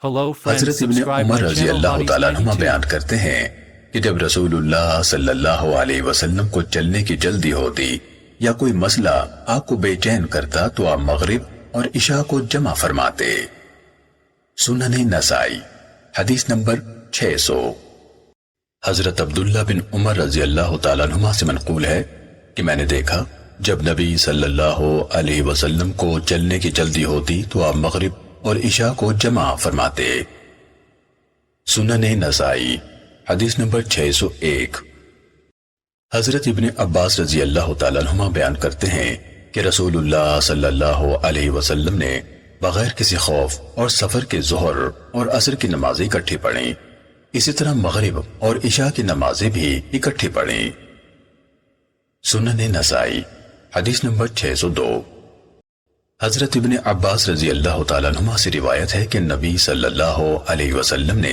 Hello friends, حضرت ابن subscribe Umar my رضی channel اللہ Hadith تعالیٰ عنہما 92. بیان کرتے ہیں کہ جب رسول اللہ صلی اللہ علیہ وسلم کو چلنے کی جلدی ہوتی یا کوئی مسئلہ آپ کو بے چین کرتا تو آپ مغرب اور عشاء کو جمع فرماتے۔ سنن نسائی حدیث نمبر 600۔ حضرت عبداللہ بن عمر رضی اللہ تعالیٰ عنہما سے منقول ہے کہ میں نے دیکھا جب نبی صلی اللہ علیہ وسلم کو چلنے کی جلدی ہوتی تو آپ مغرب اور عشاء کو جمع فرماتے۔ سنن نسائی حدیث نمبر 601۔ حضرت ابن عباس رضی اللہ تعالیٰ عنہما بیان کرتے ہیں کہ رسول اللہ صلی اللہ علیہ وسلم نے بغیر کسی خوف اور سفر کے ظہر اور عصر کی نمازیں اکٹھی پڑھیں، اسی طرح مغرب اور عشاء کی نمازیں بھی اکٹھی پڑھیں۔ سنن نسائی حدیث نمبر 602۔ حضرت ابن عباس رضی اللہ تعالیٰ عنہما سے روایت ہے کہ نبی صلی اللہ علیہ وسلم نے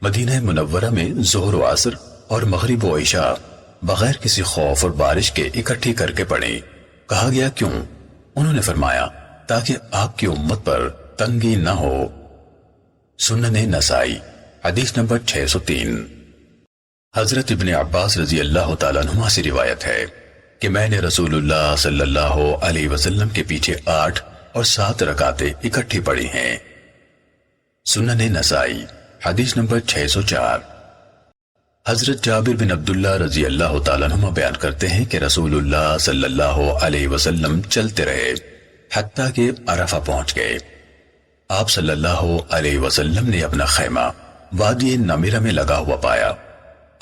مدینہ منورہ میں ظہر و عصر اور مغرب و عشاء بغیر کسی خوف اور بارش کے اکٹھی کر کے پڑھی۔ کہا گیا کیوں؟ انہوں نے فرمایا تاکہ آپ کی امت پر تنگی نہ ہو۔ سنن نسائی حدیث نمبر 603۔ حضرت ابن عباس رضی اللہ تعالیٰ عنہما سے روایت ہے کہ میں نے رسول اللہ صلی اللہ علیہ وسلم کے پیچھے 8 اور 7 رکعتیں اکٹھی پڑھی ہیں۔ سنن نسائی حدیث نمبر 604۔ حضرت جابر بن عبداللہ رضی اللہ تعالیٰ عنہما بیان کرتے ہیں کہ رسول اللہ صلی اللہ علیہ وسلم چلتے رہے حتیٰ کہ عرفہ پہنچ گئے۔ آپ صلی اللہ علیہ وسلم نے اپنا خیمہ وادی نمیرہ میں لگا ہوا پایا۔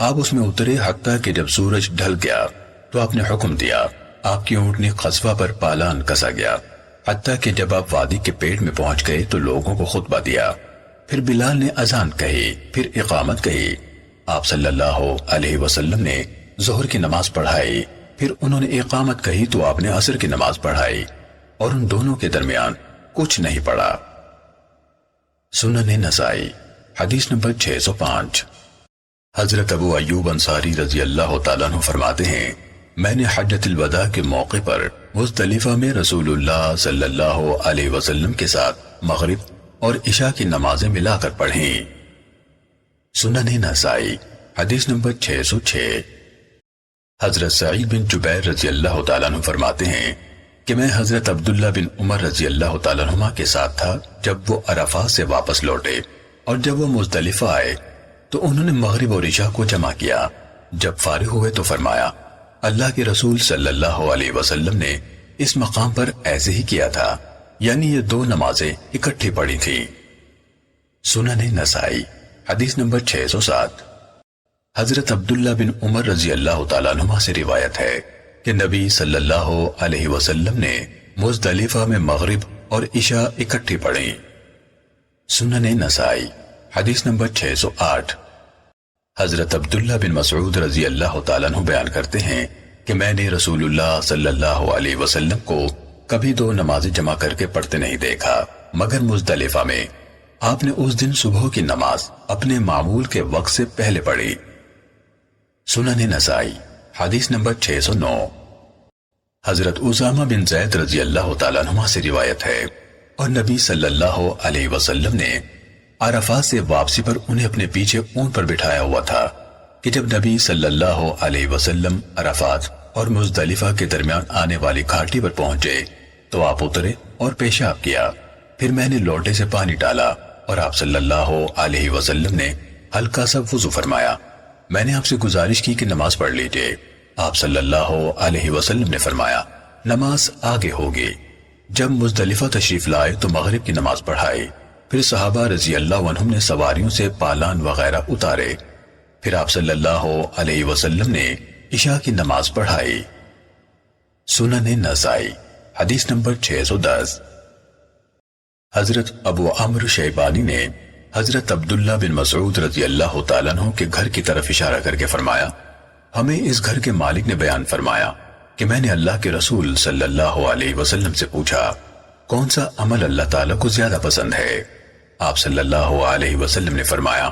آپ اس میں اترے حتیٰ کہ جب سورج ڈھل گیا تو آپ نے حکم دیا، آپ کی اونٹنی قصبہ پر پالان کسا گیا، حتیٰ کہ جب آپ وادی کے پیٹ میں پہنچ گئے تو لوگوں کو خطبہ دیا، پھر بلال نے اذان کہی، پھر اقامت کہی۔ آپ صلی اللہ علیہ وسلم نے ظہر کی نماز پڑھائی، پھر انہوں نے اقامت کہی تو آپ نے عصر کی نماز پڑھائی، اور ان دونوں کے درمیان کچھ نہیں پڑا۔ سنن نسائی حدیث نمبر 605۔ حضرت ابو ایوب انصاری رضی اللہ تعالیٰ عنہ فرماتے ہیں میں نے حجۃ الوداع کے موقع پر مزدلفہ میں رسول اللہ صلی اللہ علیہ وسلم کے ساتھ مغرب اور عشاء کی نمازیں ملا کر پڑھیں۔ سنن نسائی حدیث نمبر 606۔ حضرت سعید بن جبیر رضی اللہ تعالیٰ عنہ فرماتے ہیں کہ میں حضرت عبداللہ بن عمر رضی اللہ تعالیٰ عنہما کے ساتھ تھا جب وہ عرفات سے واپس لوٹے، اور جب وہ مزدلفہ آئے تو انہوں نے مغرب اور عشاء کو جمع کیا۔ جب فارغ ہوئے تو فرمایا اللہ کے رسول صلی اللہ علیہ وسلم نے اس مقام پر ایسے ہی کیا تھا، یعنی یہ 2 نمازیں اکٹھی پڑھی تھیں۔ سنن نسائی حدیث نمبر 607۔ حضرت عبداللہ بن عمر رضی اللہ تعالیٰ عنہما سے روایت ہے کہ نبی صلی اللہ علیہ وسلم نے مزدلفہ میں مغرب اور عشاء اکٹھی پڑھی۔ سنن نسائی حدیث نمبر 608۔ حضرت عبداللہ بن مسعود رضی اللہ تعالیٰ عنہ بیان کرتے ہیں کہ میں نے رسول اللہ صلی اللہ علیہ وسلم کو کبھی 2 نمازیں جمع کر کے پڑھتے نہیں دیکھا مگر مزدلفہ میں۔ آپ نے اس دن صبح کی نماز اپنے معمول کے وقت سے پہلے پڑھی۔ سنن نسائی حدیث نمبر 609۔ حضرت اسامہ بن زید رضی اللہ تعالیٰ عنہ سے روایت ہے اور نبی صلی اللہ علیہ وسلم نے عرفات سے واپسی پر انہیں اپنے پیچھے اونٹ پر بٹھایا ہوا تھا کہ جب نبی صلی اللہ علیہ وسلم عرفات اور مزدلفہ کے درمیان آنے والی گھاٹی پر پہنچے تو آپ اترے اور پیشاب کیا، پھر میں نے لوٹے سے پانی ڈالا اور آپ صلی اللہ علیہ وسلم نے ہلکا سا وضو فرمایا۔ میں نے آپ سے گزارش کی کہ نماز پڑھ لیجئے۔ آپ صلی اللہ علیہ وسلم نے فرمایا نماز آگے ہوگی۔ جب مزدلفہ تشریف لائے تو مغرب کی نماز پڑھائی، پھر صحابہ رضی اللہ عنہم نے سواریوں سے پالان وغیرہ اتارے، پھر آپ صلی اللہ علیہ وسلم نے عشاء کی نماز پڑھائی۔ سنن نسائی حدیث نمبر 610۔ حضرت ابو عمرو شیبانی نے حضرت عبداللہ بن مسعود رضی اللہ تعالیٰ عنہ کے گھر کی طرف اشارہ کر کے فرمایا ہمیں اس گھر کے مالک نے بیان فرمایا کہ میں نے اللہ کے رسول صلی اللہ علیہ وسلم سے پوچھا کون سا عمل اللہ تعالیٰ کو زیادہ پسند ہے؟ آپ صلی اللہ علیہ وسلم نے فرمایا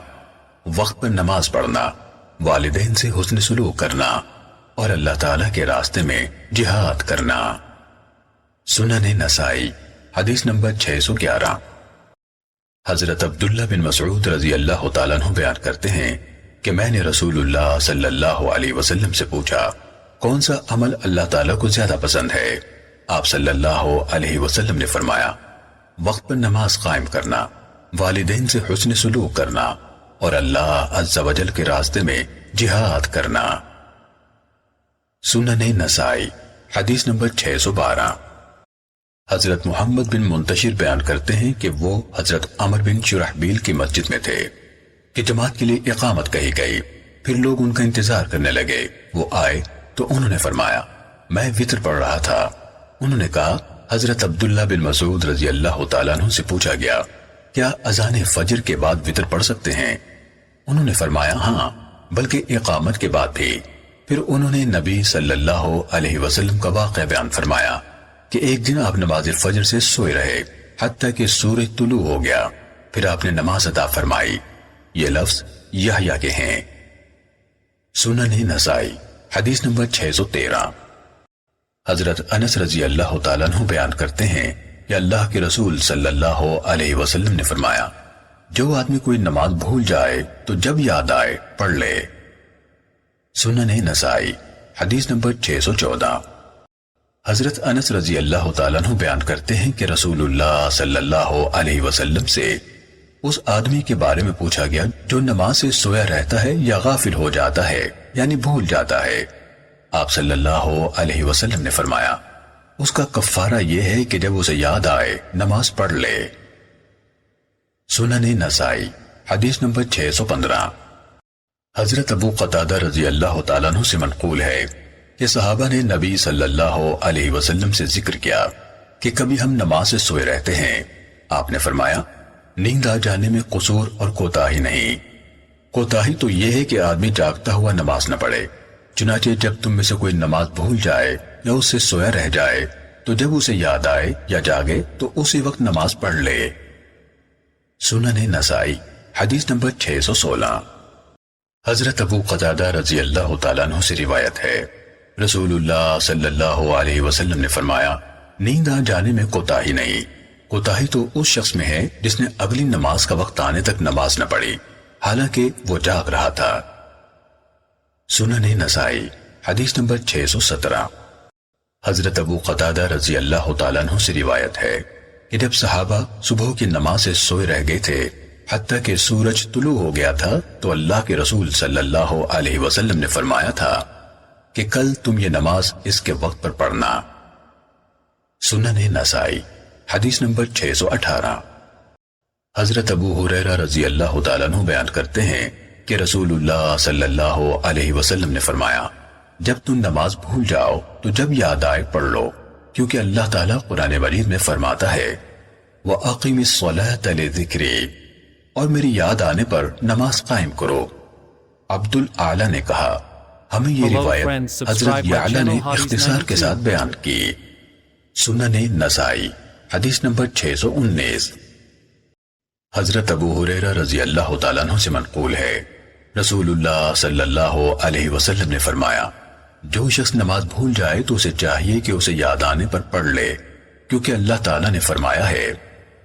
وقت پر نماز پڑھنا، والدین سے حسن سلوک کرنا اور اللہ تعالیٰ کے راستے میں جہاد کرنا۔ سنن نسائی حدیث نمبر 611۔ حضرت عبداللہ بن مسعود رضی اللہ تعالیٰ عنہ بیان کرتے ہیں کہ میں نے رسول اللہ صلی اللہ علیہ وسلم سے پوچھا کون سا عمل اللہ تعالیٰ کو زیادہ پسند ہے؟ آپ صلی اللہ علیہ وسلم نے فرمایا وقت پر نماز قائم کرنا، والدین سے حسن سلوک کرنا اور اللہ عز و جل کے راستے میں جہاد کرنا۔ سنن نسائی حدیث نمبر 612۔ حضرت محمد بن منتشر بیان کرتے ہیں کہ وہ حضرت عمر بن شرحبیل کی مسجد میں تھے کہ جماعت کے لیے اقامت کہی گئی، پھر لوگ ان کا انتظار کرنے لگے۔ وہ آئے تو انہوں نے فرمایا میں وتر پڑھ رہا تھا۔ انہوں نے کہا حضرت عبداللہ بن مسعود رضی اللہ تعالیٰ عنہ سے پوچھا گیا کیا اذان فجر کے بعد وتر پڑھ سکتے ہیں؟ انہوں نے فرمایا ہاں، بلکہ اقامت کے بعد بھی۔ پھر انہوں نے نبی صلی اللہ علیہ وسلم کا واقعہ بیان فرمایا کہ ایک دن آپ نماز فجر سے سوئے رہے حتیٰ کہ سورج طلوع ہو گیا، پھر آپ نے نماز ادا فرمائی۔ یہ لفظ یحییٰ کے ہیں۔ سنن نسائی حدیث نمبر 613۔ حضرت انس رضی اللہ تعالیٰ عنہ بیان کرتے ہیں کہ اللہ کے رسول صلی اللہ علیہ وسلم نے فرمایا جو آدمی کوئی نماز بھول جائے تو جب یاد آئے پڑھ لے۔ سنن نسائی حدیث نمبر 614۔ حضرت انس رضی اللہ تعالیٰ عنہ بیان کرتے ہیں کہ رسول اللہ صلی اللہ علیہ وسلم سے اس آدمی کے بارے میں پوچھا گیا جو نماز سے سویا رہتا ہے یا غافل ہو جاتا ہے یعنی بھول جاتا ہے۔ آپ صلی اللہ علیہ وسلم نے فرمایا اس کا کفارہ یہ ہے کہ جب اسے یاد آئے نماز پڑھ لے۔ سنن نسائی حدیث نمبر 615۔ حضرت ابو قتادہ رضی اللہ تعالیٰ عنہ سے منقول ہے کہ صحابہ نے نبی صلی اللہ علیہ وسلم سے ذکر کیا کہ کبھی ہم نماز سے سوئے رہتے ہیں۔ آپ نے فرمایا نیند آ جانے میں قصور اور کوتاہی نہیں، کوتاہی تو یہ ہے کہ آدمی جاگتا ہوا نماز نہ پڑھے۔ چنانچہ جب تم میں سے کوئی نماز بھول جائے یا اس سے سویا رہ جائے تو جب اسے یاد آئے یا جاگے تو اسی وقت نماز پڑھ لے۔ سنن نسائی حدیث نمبر 616۔ حضرت ابو قتادہ رضی اللہ تعالیٰ عنہ سے روایت ہے رسول اللہ صلی اللہ علیہ وسلم نے فرمایا نیند آ جانے میں کوتاہی نہیں، کوتاہی تو اس شخص میں ہے جس نے اگلی نماز کا وقت آنے تک نماز نہ پڑھی حالانکہ وہ جاگ رہا تھا۔ سنن نسائی حدیث نمبر 617۔ حضرت ابو قتادہ رضی اللہ تعالیٰ عنہ سے روایت ہے کہ جب صحابہ صبح کی نماز سے سوئے رہ گئے تھے حتیٰ کہ سورج طلوع ہو گیا تھا تو اللہ کے رسول صلی اللہ علیہ وسلم نے فرمایا تھا کہ کل تم یہ نماز اس کے وقت پر پڑھنا۔ سنن نسائی حدیث نمبر 618۔ حضرت ابو ہریرہ رضی اللہ تعالیٰ عنہ بیان کرتے ہیں کہ رسول اللہ صلی اللہ علیہ وسلم نے فرمایا جب تم نماز بھول جاؤ تو جب یاد آئے پڑھ لو، کیونکہ اللہ تعالیٰ قرآن مجید میں فرماتا ہے وَأَقِمِ الصَّلَاةَ لِذِكْرِي، اور میری یاد آنے پر نماز قائم کرو۔ عبد الاعلی نے کہا ہمیں یہ روایت حضرت یعلا نے اختصار کے ساتھ بیان کی۔ سنن نسائی حدیث نمبر 619۔ حضرت ابو ہریرہ رضی اللہ تعالیٰ عنہ سے منقول ہے رسول اللہ صلی اللہ علیہ وسلم نے فرمایا جو شخص نماز بھول جائے تو اسے چاہیے کہ اسے یاد آنے پر پڑھ لے، کیونکہ اللہ تعالیٰ نے فرمایا ہے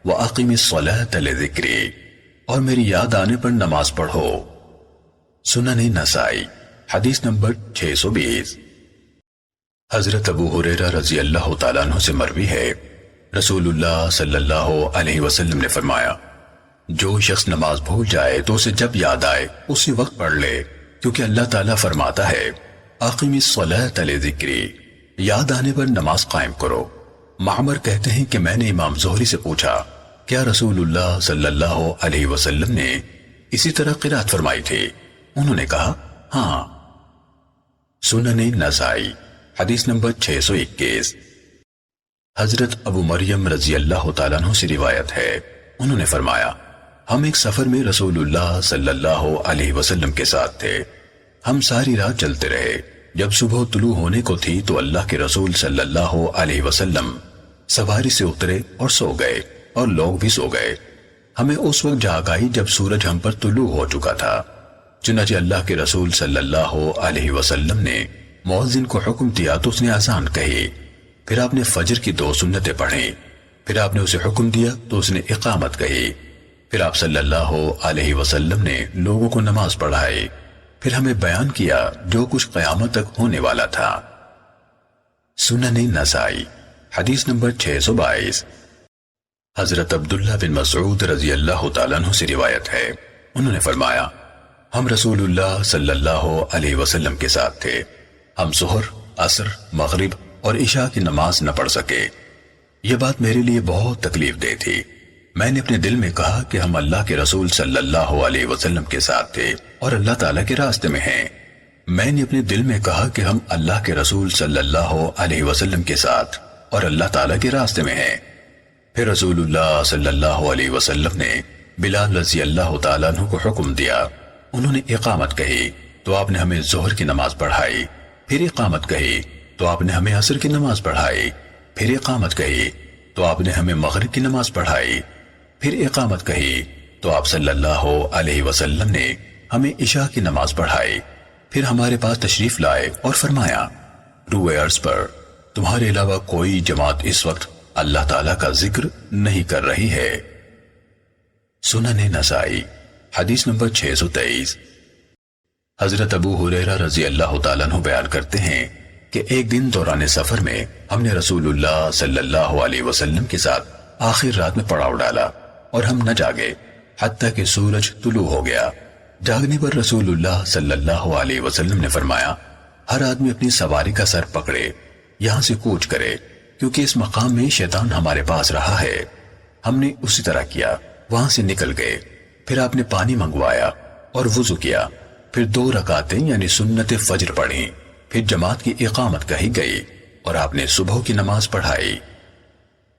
وَأَقِمِ الصَّلَاةَ لِذِكْرِي، اور میری یاد آنے پر نماز پڑھو۔ سنن نسائی حدیث نمبر 620۔ حضرت ابو ہریرہ رضی اللہ تعالیٰ عنہ سے مروی ہے رسول اللہ صلی اللہ علیہ وسلم نے فرمایا جو شخص نماز بھول جائے تو اسے جب یاد آئے اسی وقت پڑھ لے، کیونکہ اللہ تعالیٰ فرماتا ہے اقیم الصلاۃ لذکری، یاد آنے پر نماز قائم کرو۔ معمر کہتے ہیں کہ میں نے امام زہری سے پوچھا کیا رسول اللہ صلی اللہ علیہ وسلم نے اسی طرح قرات فرمائی تھی؟ انہوں نے کہا ہاں۔ سنن نسائی حدیث نمبر 621۔ حضرت ابو مریم رضی اللہ تعالیٰ عنہ سے روایت ہے انہوں نے فرمایا ہم ایک سفر میں رسول اللہ صلی اللہ علیہ وسلم کے ساتھ تھے، ہم ساری رات چلتے رہے، جب صبح طلوع ہونے کو تھی تو اللہ کے رسول صلی اللہ علیہ وسلم سواری سے اترے اور سو گئے اور لوگ بھی سو گئے۔ ہمیں اس وقت جاگ آئی جب سورج ہم پر طلوع ہو چکا تھا، چنانچہ اللہ کے رسول صلی اللہ علیہ وسلم نے مؤذن کو حکم دیا تو اس نے اذان کہی، پھر آپ نے فجر کی 2 سنتیں پڑھیں، پھر آپ نے اسے حکم دیا تو اس نے اقامت کہی، پھر آپ صلی اللہ علیہ وسلم نے لوگوں کو نماز پڑھائی، پھر ہمیں بیان کیا جو کچھ قیامت تک ہونے والا تھا۔ سنن نسائی حدیث نمبر 622۔ حضرت عبداللہ بن مسعود رضی اللہ تعالیٰ عنہ سے روایت ہے، انہوں نے فرمایا ہم رسول اللہ صلی اللہ علیہ وسلم کے ساتھ تھے، ہم ظہر، عصر، مغرب اور عشاء کی نماز نہ پڑھ سکے۔ یہ بات میرے لیے بہت تکلیف دہ تھی۔ میں نے اپنے دل میں کہا کہ ہم اللہ کے رسول صلی اللہ علیہ وسلم کے ساتھ تھے اور اللہ تعالیٰ کے راستے میں ہیں۔ میں نے اپنے دل میں کہا کہ ہم اللہ کے رسول صلی اللہ علیہ وسلم کے ساتھ اور اللہ تعالیٰ کے راستے میں ہیں۔ پھر رسول اللہ صلی اللہ علیہ وسلم نے بلال رضی اللہ تعالیٰ عنہ کو حکم دیا، انہوں نے اقامت کہی تو آپ نے ہمیں ظہر کی نماز پڑھائی، پھر اقامت کہی تو آپ نے ہمیں عصر کی نماز پڑھائی، پھر اقامت کہی تو آپ نے ہمیں مغرب کی نماز پڑھائی، پھر اقامت کہی تو آپ صلی اللہ علیہ وسلم نے ہمیں عشاء کی نماز پڑھائی، پھر ہمارے پاس تشریف لائے اور فرمایا روئے عرض پر تمہارے علاوہ کوئی جماعت اس وقت اللہ تعالیٰ کا ذکر نہیں کر رہی ہے۔ سنن نسائی حدیث نمبر 623۔ حضرت ابو ہریرہ رضی اللہ تعالیٰ عنہ بیان کرتے ہیں کہ ایک دن دوران سفر میں ہم نے رسول اللہ صلی اللہ علیہ وسلم کے ساتھ آخر رات میں پڑاؤ ڈالا اور ہم نہ جاگے حتیٰ کہ سورج طلوع ہو گیا۔ جاگنے پر رسول اللہ صلی اللہ علیہ وسلم نے فرمایا ہر آدمی اپنی سواری کا سر پکڑے، یہاں سے کوچ کرے، کیونکہ اس مقام میں شیطان ہمارے پاس رہا ہے۔ ہم نے اسی طرح کیا، وہاں سے نکل گئے۔ پھر آپ نے پانی منگوایا اور وضو کیا، پھر 2 رکعتیں یعنی سنت فجر پڑھیں، پھر جماعت کی اقامت کہی گئی اور آپ نے صبح کی نماز پڑھائی۔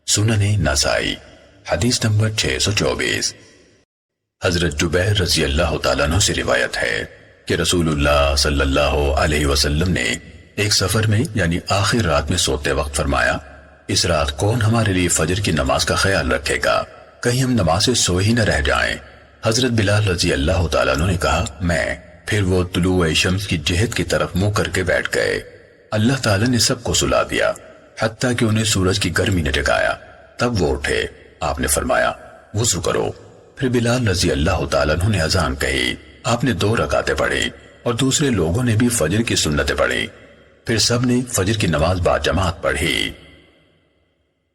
سنن نسائی حدیث نمبر 624۔ حضرت جبیر رضی اللہ تعالیٰ عنہ سے روایت ہے کہ رسول اللہ صلی اللہ علیہ وسلم نے ایک سفر میں یعنی آخر رات میں سوتے وقت فرمایا اس رات کون ہمارے لیے فجر کی نماز کا خیال رکھے گا، کہیں ہم نماز سے سو ہی نہ رہ جائیں۔ حضرت بلال رضی اللہ تعالیٰ عنہ نے کہا میں، پھر وہ طلوع شمس کی جہت کی طرف منہ کر کے بیٹھ گئے۔ اللہ تعالیٰ نے سب کو سلا دیا حتیٰ کہ انہیں سورج کی گرمی نے جگایا، تب وہ اٹھے۔ آپ نے فرمایا وضو کرو، پھر بلال رضی اللہ تعالیٰ عنہ نے اذان کہی، آپ نے 2 رکعتیں پڑھی اور دوسرے لوگوں نے بھی فجر کی سنتیں پڑھی، پھر سب نے فجر کی نماز با جماعت پڑھی۔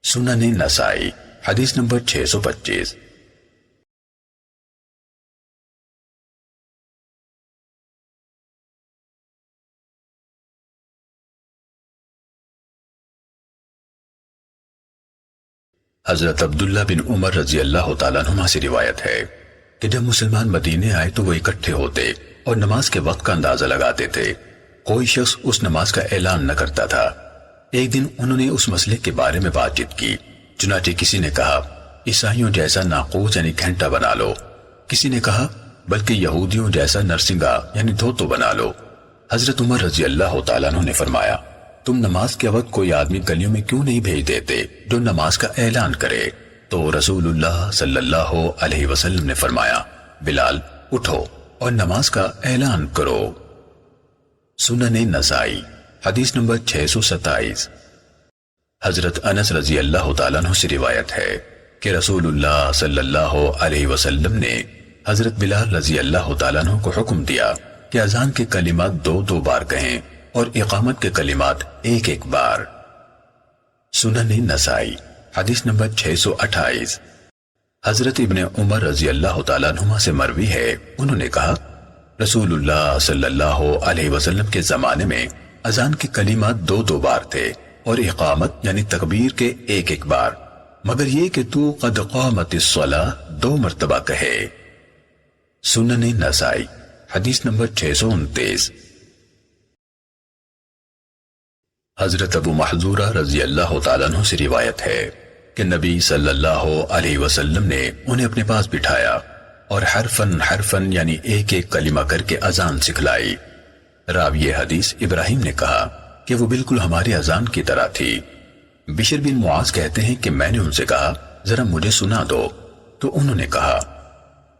سنن نسائی حدیث نمبر 625۔ حضرت عبداللہ بن عمر رضی اللہ تعالیٰ عنہ سے روایت ہے کہ جب مسلمان مدینے آئے تو وہ اکٹھے ہوتے اور نماز کے وقت کا اندازہ لگاتے تھے، کوئی شخص اس نماز کا اعلان نہ کرتا تھا۔ ایک دن انہوں نے اس مسئلے کے بارے میں بات چیت کی، چنانچہ کسی نے کہا عیسائیوں جیسا ناقوس یعنی گھنٹا بنا لو، کسی نے کہا بلکہ یہودیوں جیسا نرسنگا یعنی دھوتو بنا لو۔ حضرت عمر رضی اللہ تعالیٰ عنہ نے فرمایا تم نماز کے وقت کوئی آدمی گلیوں میں کیوں نہیں بھیج دیتے جو نماز کا اعلان کرے؟ تو رسول اللہ صلی اللہ علیہ وسلم نے فرمایا بلال اٹھو اور نماز کا اعلان کرو۔ سنن نسائی حدیث نمبر 627۔ حضرت انس رضی اللہ تعالیٰ عنہ سے روایت ہے کہ رسول اللہ صلی اللہ علیہ وسلم نے حضرت بلال رضی اللہ تعالیٰ عنہ کو حکم دیا کہ اذان کے کلمات 2 بار کہیں اور اقامت کے کلمات 1 بار۔ سنن نسائی حدیث نمبر 628۔ حضرت ابن عمر رضی اللہ تعالیٰ عنہما سے مروی ہے، انہوں نے کہا رسول اللہ صلی اللہ علیہ وسلم کے زمانے میں اذان کے کلمات 2 بار تھے اور اقامت یعنی تکبیر کے 1 بار، مگر یہ کہ تو قد قامت الصلاة 2 مرتبہ کہے۔ سنن نسائی حدیث نمبر 629۔ حضرت ابو محذورہ رضی اللہ تعالیٰ عنہ سے روایت ہے کہ نبی صلی اللہ علیہ وسلم نے انہیں اپنے پاس بٹھایا اور حرفن یعنی 1 کلمہ کر کے اذان سکھلائی۔ راوی حدیث ابراہیم نے کہا کہ وہ بالکل ہماری اذان کی طرح تھی۔ بشر بن معاذ کہتے ہیں کہ میں نے ان سے کہا ذرا مجھے سنا دو، تو انہوں نے کہا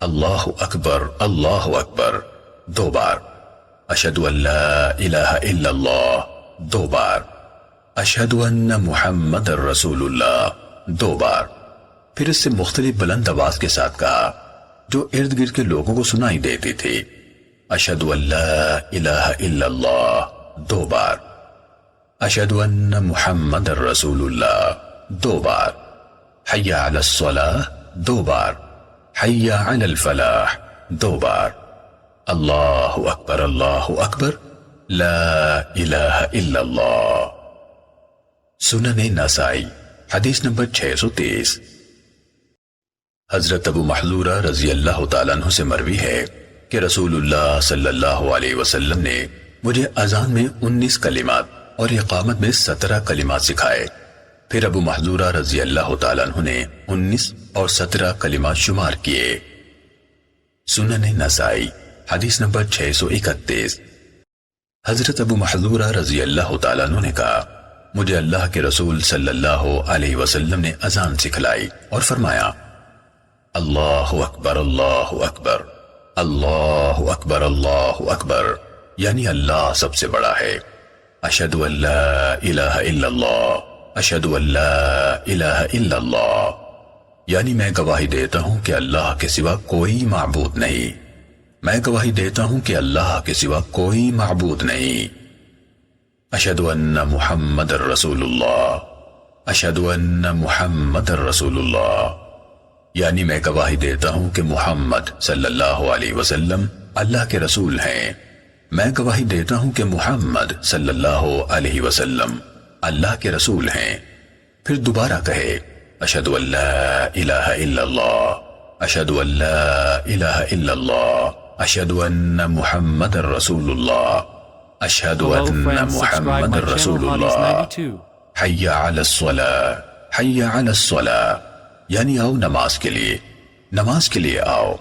اللہ اکبر 2 بار، اشہد ان لا الہ الا اللہ 2 بار، اشہد ان محمد رسول اللہ 2 بار، پھر اس سے مختلف بلند آواز کے ساتھ کہا جو ارد گرد کے لوگوں کو سنائی دیتی تھی، اشہد ان لا الہ الا اللہ 2 بار، اشہد ان محمد رسول اللہ 2 بار، حی علی الصلاۃ 2 بار، حی علی الفلاح 2 بار، اللہ اکبر لا الہ الا اللہ۔ سنن نسائی حدیث نمبر 630۔ حضرت ابو محذورہ رضی اللہ تعالیٰ عنہ سے مروی ہے کہ رسول اللہ صلی اللہ علیہ وسلم نے مجھے اذان میں 19 کلمات اور اقامت میں 17 کلمات سکھائے۔ پھر ابو محذورہ رضی اللہ تعالیٰ عنہ نے 19 اور 17 کلمات شمار کیے۔ سنن نسائی حدیث نمبر 631۔ حضرت ابو محذورہ رضی اللہ تعالیٰ عنہ نے کہا مجھے اللہ کے رسول صلی اللہ علیہ وسلم نے اذان سکھلائی اور فرمایا اللہ اکبر اللہ اکبر اللہ اکبر اللہ اکبر، یعنی اللہ سب سے بڑا ہے، اشہد ان لا الہ الا اللہ اشہد ان لا الہ الا اللہ، یعنی میں گواہی دیتا ہوں کہ اللہ کے سوا کوئی معبود نہیں، میں گواہی دیتا ہوں کہ اللہ کے سوا کوئی معبود نہیں، اشہد ان محمد رسول اللہ اشہد ان محمد رسول اللہ، یعنی میں گواہی دیتا ہوں کہ محمد صلی اللہ علیہ وسلم اللہ کے رسول ہیں، میں گواہی دیتا ہوں کہ محمد صلی اللہ علیہ وسلم اللہ کے رسول ہیں۔ پھر دوبارہ کہے اشہد ان لا الہ الا اللہ اشہد ان لا الہ الا اللہ اشہد ان محمد رسول اللہ اشہد ان محمد رسول اللہ، حی علی الصلاۃ حی علی الصلاۃ، یعنی آؤ نماز کے لیے آؤ،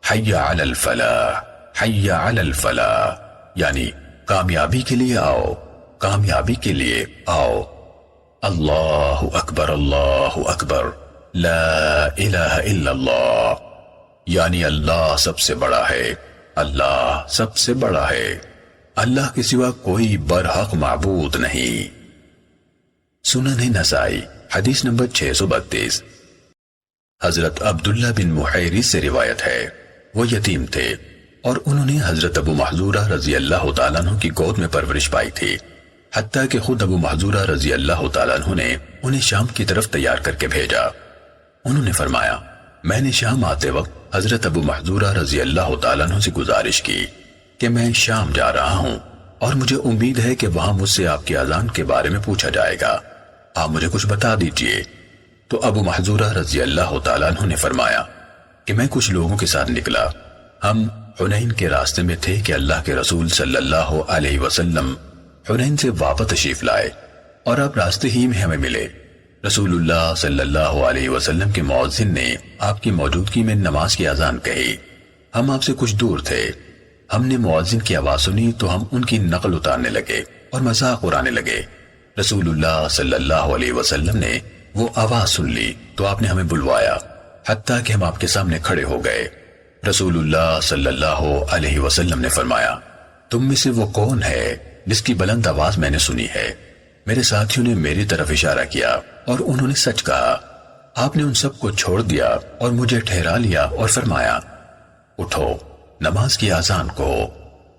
حی علی الفلاح حی علی الفلاح، یعنی کامیابی کے لیے آؤ، کامیابی کے لیے آؤ، اللہ اکبر لا الہ الا اللہ، یعنی اللہ سب سے بڑا ہے، اللہ سب سے بڑا ہے، اللہ کے سوا کوئی برحق معبود نہیں۔ سنن نسائی حدیث نمبر 632۔ حضرت عبداللہ بن محیرث سے روایت ہے وہ یتیم تھے اور انہوں نے حضرت ابو محذورہ رضی اللہ تعالیٰ عنہ کی گود میں پرورش پائی تھی، حتیٰ کہ خود ابو محذورہ رضی اللہ تعالیٰ عنہ نے انہیں شام کی طرف تیار کر کے بھیجا۔ انہوں نے فرمایا میں نے شام آتے وقت حضرت ابو محذورہ رضی اللہ تعالیٰ عنہ سے گزارش کی کہ میں شام جا رہا ہوں اور مجھے امید ہے کہ وہاں مجھ سے آپ کی اذان کے بارے میں پوچھا جائے گا، آپ مجھے کچھ بتا دیجئے۔ تو ابو محذورہ رضی اللہ تعالیٰ عنہ نے فرمایا کہ میں کچھ لوگوں کے ساتھ نکلا، ہم حنین کے راستے میں تھے کہ اللہ کے رسول صلی اللہ علیہ وسلم حنین سے واپس تشریف لائے اور اب راستے ہی میں ہمیں ملے۔ رسول اللہ صلی اللہ علیہ وسلم کے مؤذن نے آپ کی موجودگی میں نماز کی اذان کہی، ہم آپ سے کچھ دور تھے، ہم نے مؤذن کی آواز سنی تو ہم ان کی نقل اتارنے لگے اور مذاق اڑانے لگے۔ رسول اللہ صلی اللہ علیہ وسلم نے وہ آواز سن لی تو آپ نے ہمیں بلوایا حتیٰ کہ ہم آپ کے سامنے کھڑے ہو گئے۔ رسول اللہ صلی اللہ علیہ وسلم نے فرمایا تم میں سے وہ کون ہے جس کی بلند آواز میں نے سنی ہے؟ میرے ساتھیوں نے میری طرف اشارہ کیا اور انہوں نے سچ کہا۔ آپ نے ان سب کو چھوڑ دیا اور مجھے ٹھہرا لیا اور فرمایا اٹھو نماز کی اذان کو۔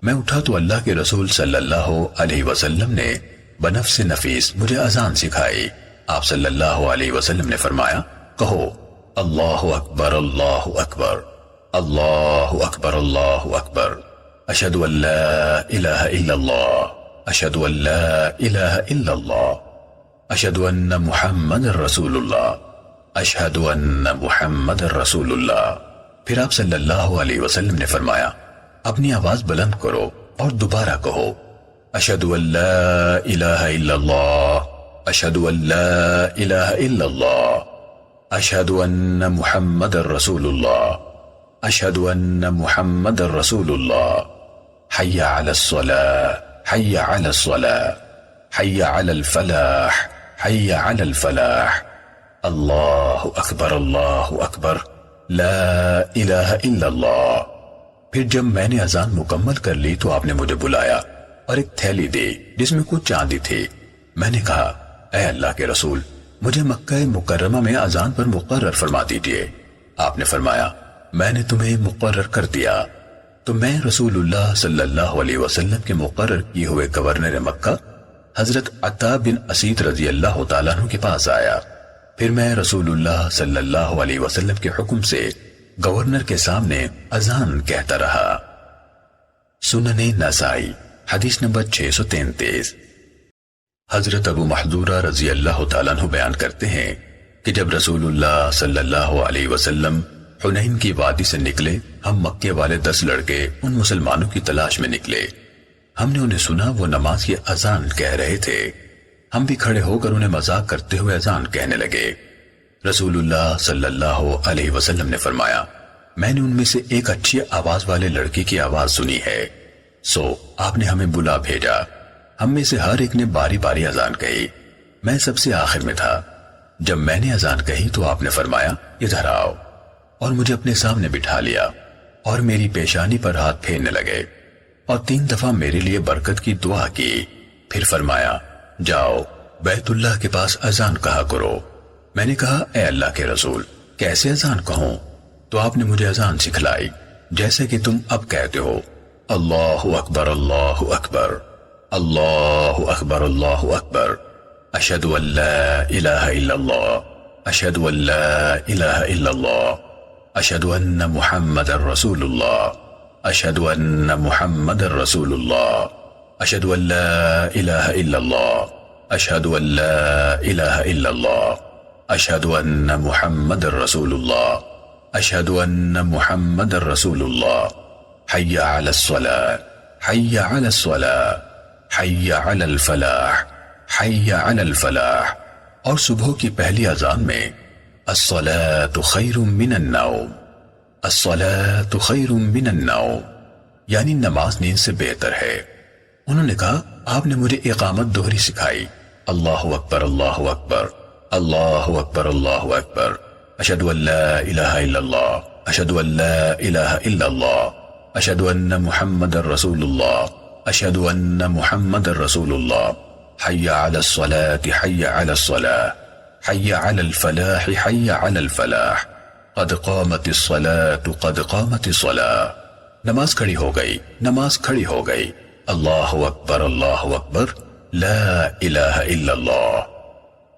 میں اٹھا تو اللہ کے رسول صلی اللہ علیہ وسلم نے بنفس نفیس مجھے اذان سکھائی۔ آپ صلی اللہ علیہ وسلم نے فرمایا کہو اللہ اکبر اللہ اکبر اللہ اکبر اللہ اکبر، اشہد ان لا الہ الا اللہ اشہد ان لا الہ الا اللہ، اشہد ان محمد رسول اللہ اشہد ان محمد رسول اللہ۔ پھر آپ صلی اللہ علیہ وسلم نے فرمایا اپنی آواز بلند کرو اور دوبارہ کہو اشہد ان لا الہ الا اللہ اشہد ان لا الہ الا اللہ، اشہد ان محمد رسول اللہ اشہد ان محمد رسول اللہ، حی علی الصلاۃ حی علی الصلاۃ حی علی الفلاح حی علی الفلاح، اللہ اکبر لا الہ الا اللہ۔ پھر جب میں نے اذان مکمل کر لی تو آپ نے مجھے بلایا اور ایک تھیلی دی جس میں کچھ چاندی تھی۔ میں نے کہا اے اللہ کے رسول مجھے مکہ مکرمہ میں اذان پر مقرر فرما دیجئے۔ آپ نے فرمایا میں نے تمہیں مقرر کر دیا۔ تو میں رسول اللہ صلی اللہ علیہ وسلم کے مقرر کیے ہوئے گورنر مکہ حضرت عطا بن اسید رضی اللہ تعالیٰ عنہ کے پاس آیا۔ پھر میں رسول اللہ صلی اللہ علیہ وسلم کے حکم سے گورنر کے سامنے اذان کہتا رہا۔ سنن نسائی حدیث نمبر 633۔ حضرت ابو محذورہ رضی اللہ تعالیٰ عنہ بیان کرتے ہیں کہ جب رسول اللہ صلی اللہ علیہ وسلم حنین کی وادی سے نکلے، ہم مکے والے 10 لڑکے ان مسلمانوں کی تلاش میں نکلے۔ ہم نے انہیں سنا وہ نماز کی اذان کہہ رہے تھے۔ ہم بھی کھڑے ہو کر انہیں مذاق کرتے ہوئے اذان کہنے لگے۔ رسول اللہ صلی اللہ علیہ وسلم نے فرمایا میں نے ان میں سے ایک اچھی آواز والے لڑکی کی آواز سنی ہے، سو آپ نے ہمیں بلا بھیجا۔ ہم میں سے ہر ایک نے باری باری اذان کہی۔ میں سب سے آخر میں تھا۔ جب میں نے اذان کہی تو آپ نے فرمایا ادھر آؤ، اور مجھے اپنے سامنے بٹھا لیا اور میری پیشانی پر ہاتھ پھیرنے لگے اور 3 دفعہ میرے لیے برکت کی دعا کی۔ پھر فرمایا جاؤ بیت اللہ کے پاس اذان کہا کرو۔ میں نے کہا اے اللہ کے رسول کیسے اذان کہوں؟ تو آپ نے مجھے اذان سکھلائی جیسے کہ تم اب کہتے ہو اللہ اکبر اللہ اکبر اللہ اکبر اللہ اکبر اشہد ان لا الہ الا اللہ اشہد ان لا الہ الا اللہ اشہد ان محمد رسول اللہ اشہد ان محمد رسول اللہ اشہد ان لا الہ الا اللہ اشہد ان لا الہ الا اللہ اشہد ان محمد رسول اللہ اشہد ان محمد رسول اللہ حی علی الصلاة حی علی الصلاة حی علی الفلاح حی علی الفلاح۔ اور صبح کی پہلی اذان میں الصلاة خیر من النوم الصلاة خیر من النوم، یعنی نماز نیند سے بہتر ہے۔ انہوں نے کہا آپ نے مجھے اقامت دوہری سکھائی، اللہ اکبر اللہ اکبر اللہ اکبر اللہ اکبر اشہد ان لا الہ الا اللہ اشہد ان لا الہ الا اللہ اشہد ان محمد رسول اللہ اشہد ان محمد رسول اللہ حی علی الصلاة حی علی الصلاة حی علی الفلاح حی علی الفلاح قد قامت الصلاة قد قامت الصلاة۔ نماز کھڑی ہو گئی، نماز کھڑی ہو گئی، اللہ اکبر لا الہ الا اللہ۔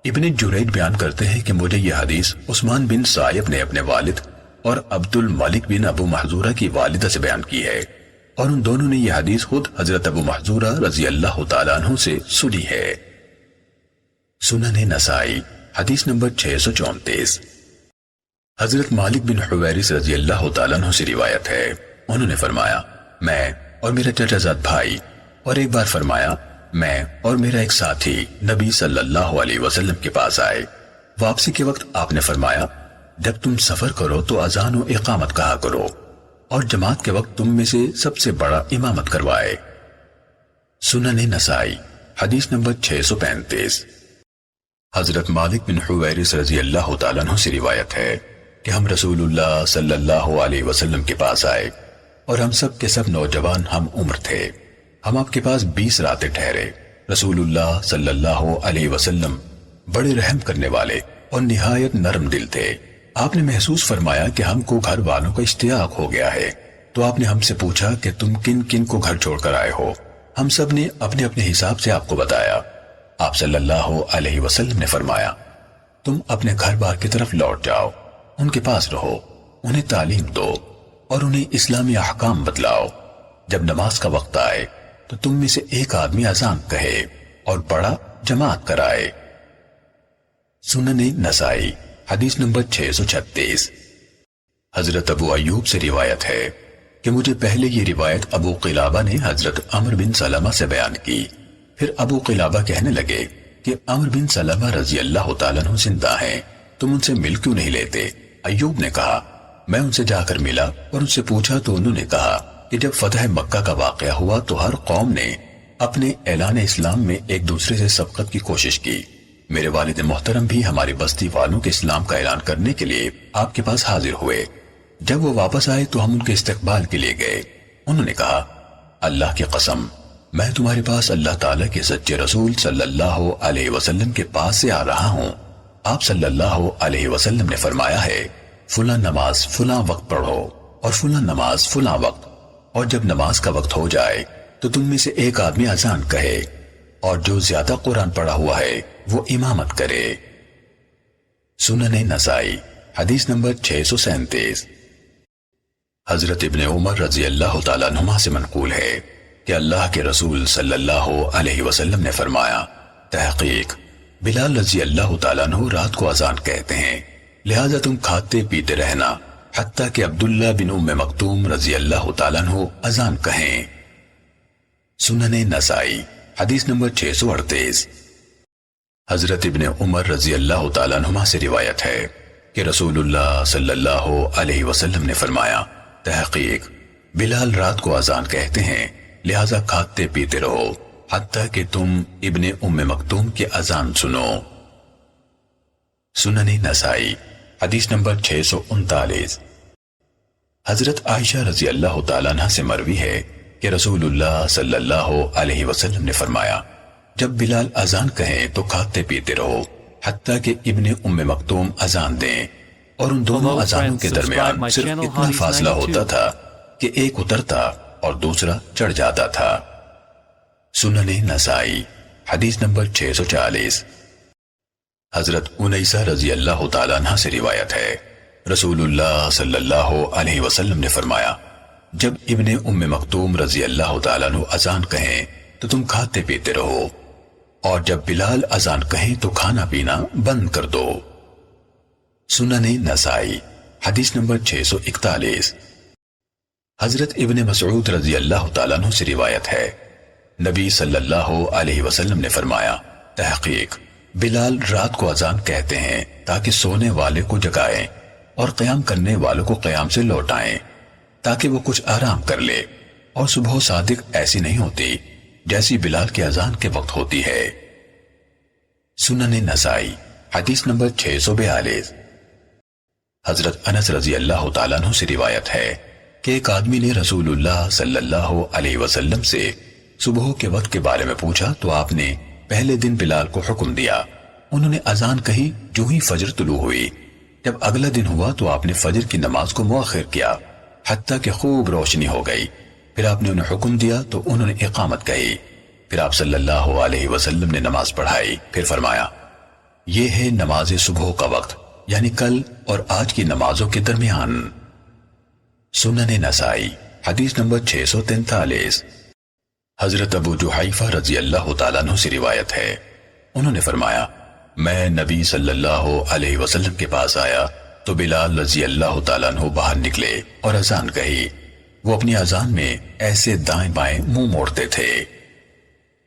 ابن جریج بیان کرتے ہیں کہ مجھے یہ حدیث عثمان بن سائب نے اپنے والد اور عبد الملک بن ابو محذورہ کی والدہ سے بیان کی ہے، اور ان دونوں نے یہ حدیث خود حضرت ابو محذورہ رضی اللہ تعالیٰ عنہ سے سنی ہے۔ سنن نسائی حدیث نمبر 634۔ حضرت مالک بن حویرث رضی اللہ تعالیٰ عنہ سے روایت ہے، انہوں نے فرمایا میں اور میرا چچا زاد بھائی، اور ایک بار فرمایا میں اور میرا ایک ساتھی نبی صلی اللہ علیہ وسلم کے پاس آئے۔ واپسی کے وقت آپ نے فرمایا جب تم سفر کرو تو اذان و اقامت کہا کرو، اور جماعت کے وقت تم میں سے سب سے بڑا امامت کروائے۔ سنن نسائی حدیث نمبر 635۔ حضرت مالک بن حویرث رضی اللہ تعالیٰ عنہ سے روایت ہے کہ ہم رسول اللہ صلی اللہ علیہ وسلم کے پاس آئے، اور ہم سب کے سب نوجوان ہم عمر تھے۔ ہم آپ کے پاس 20 راتیں ٹھہرے۔ رسول اللہ صلی اللہ علیہ وسلم بڑے رحم کرنے والے اور نہایت نرم دل تھے۔ آپ نے محسوس فرمایا کہ ہم کو گھر والوں کا اشتیاق ہو گیا ہے، تو آپ نے ہم سے پوچھا کہ تم کن کن کو گھر چھوڑ کر آئے ہو؟ ہم سب نے اپنے اپنے حساب سے آپ کو بتایا۔ آپ صلی اللہ علیہ وسلم نے فرمایا تم اپنے گھر بار کی طرف لوٹ جاؤ، ان کے پاس رہو، انہیں تعلیم دو اور انہیں اسلامی احکام بتلاؤ۔ جب نماز کا وقت آئے تو تم میں سے ایک آدمی اذان کہے اور بڑا جماعت کرائے۔ سنن نسائی حدیث نمبر 636۔ حضرت ابو ایوب سے روایت ہے کہ مجھے پہلے یہ روایت ابو قلابہ نے حضرت عمر بن سلمہ سے بیان کی، پھر ابو قلابہ کہنے لگے کہ عمر بن سلمہ رضی اللہ تعالیٰ عنہ زندہ ہیں، تم ان سے مل کیوں نہیں لیتے؟ ایوب نے کہا میں ان سے جا کر ملا اور ان سے پوچھا تو انہوں نے کہا کہ جب فتح مکہ کا واقعہ ہوا تو ہر قوم نے اپنے اعلان اسلام میں ایک دوسرے سے سبقت کی کوشش کی۔ میرے والد محترم بھی ہماری بستی والوں کے اسلام کا اعلان کرنے کے لیے آپ کے پاس حاضر ہوئے۔ جب وہ واپس آئے تو ہم ان کے استقبال کے لیے گئے۔ انہوں نے کہا اللہ کی قسم میں تمہارے پاس اللہ تعالیٰ کے سچے رسول صلی اللہ علیہ وسلم کے پاس سے آ رہا ہوں۔ آپ صلی اللہ علیہ وسلم نے فرمایا ہے فلاں نماز فلاں وقت پڑھو اور فلاں نماز فلاں وقت، اور جب نماز کا وقت ہو جائے تو تم میں سے ایک آدمی اذان کہے اور جو زیادہ قرآن پڑھا ہوا ہے وہ امامت کرے۔ سنن نسائی حدیث نمبر 637۔ حضرت ابن عمر رضی اللہ تعالیٰ عنہما سے منقول ہے کہ اللہ کے رسول صلی اللہ علیہ وسلم نے فرمایا تحقیق بلال رضی اللہ تعالیٰ عنہ رات کو اذان کہتے ہیں، لہذا تم کھاتے پیتے رہنا حتیٰ کہ عبداللہ بن ام مکتوم رضی اللہ تعالیٰ عنہ اذان کہیں۔ سنن نسائی حدیث نمبر 638۔ حضرت ابن عمر رضی اللہ تعالیٰ عنہما سے روایت ہے کہ رسول اللہ صلی اللہ علیہ وسلم نے فرمایا تحقیق بلال رات کو اذان کہتے ہیں، لہذا کھاتے پیتے رہو حتیٰ کہ تم ابن ام مکتوم کی اذان سنو۔ سنن نسائی حدیث نمبر 639۔ حضرت عائشہ رضی اللہ تعالیٰ عنہ سے مروی ہے کہ رسول اللہ صلی اللہ علیہ وسلم نے فرمایا جب بلال اذان کہیں تو کھاتے پیتے رہو حتیٰ کہ ابن ام مکتوم اذان دیں، اور ان دونوں اذانوں کے درمیان صرف اتنا فاصلہ ہوتا تھا کہ ایک اترتا اور دوسرا چڑھ جاتا تھا۔ سنن نسائی حدیث نمبر 640۔ حضرت انیسہ رضی اللہ تعالیٰ عنہ سے روایت ہے رسول اللہ صلی اللہ علیہ وسلم نے فرمایا جب ابن ام مکتوم رضی اللہ تعالیٰ عنہ اذان کہیں تو تم کھاتے پیتے رہو، اور جب بلال اذان کہیں تو کھانا پینا بند کر دو۔ سنن نسائی حدیث نمبر 641۔ حضرت ابن مسعود رضی اللہ تعالیٰ عنہ سے روایت ہے نبی صلی اللہ علیہ وسلم نے فرمایا تحقیق بلال رات کو اذان کہتے ہیں تاکہ سونے والے کو جگائیں اور قیام کرنے والوں کو قیام سے لوٹائیں تاکہ وہ کچھ آرام کر لے، اور صبح صادق ایسی نہیں ہوتی جیسی بلال کے اذان کے وقت ہوتی ہے۔ سنن نسائی حدیث نمبر 642۔ حضرت انس رضی اللہ تعالیٰ عنہ سے روایت ہے کہ ایک آدمی نے رسول اللہ صلی اللہ علیہ وسلم سے صبح کے وقت کے بارے میں پوچھا تو آپ نے پہلے دن بلال کو حکم دیا، انہوں نے اذان کہی جو ہی فجر طلوع ہوئی، جب اگلا دن ہوا تو آپ نے فجر کی نماز کو مؤخر کیا حتیٰ کہ خوب روشنی ہو گئی، پھر آپ نے انہیں حکم دیا تو انہوں نے اقامت کہی، پھر آپ صلی اللہ علیہ وسلم نے نماز پڑھائی، پھر فرمایا یہ ہے نماز صبح کا وقت، یعنی کل اور آج کی نمازوں کے درمیان۔ سنن نسائی حدیث نمبر 643۔ حضرت ابو جحیفہ رضی اللہ تعالیٰ عنہ سے روایت ہے انہوں نے فرمایا میں نبی صلی اللہ علیہ وسلم کے پاس آیا تو بلال رضی اللہ تعالیٰ عنہ باہر نکلے اور اذان کہی، وہ اپنی اذان میں ایسے دائیں بائیں منہ موڑتے تھے۔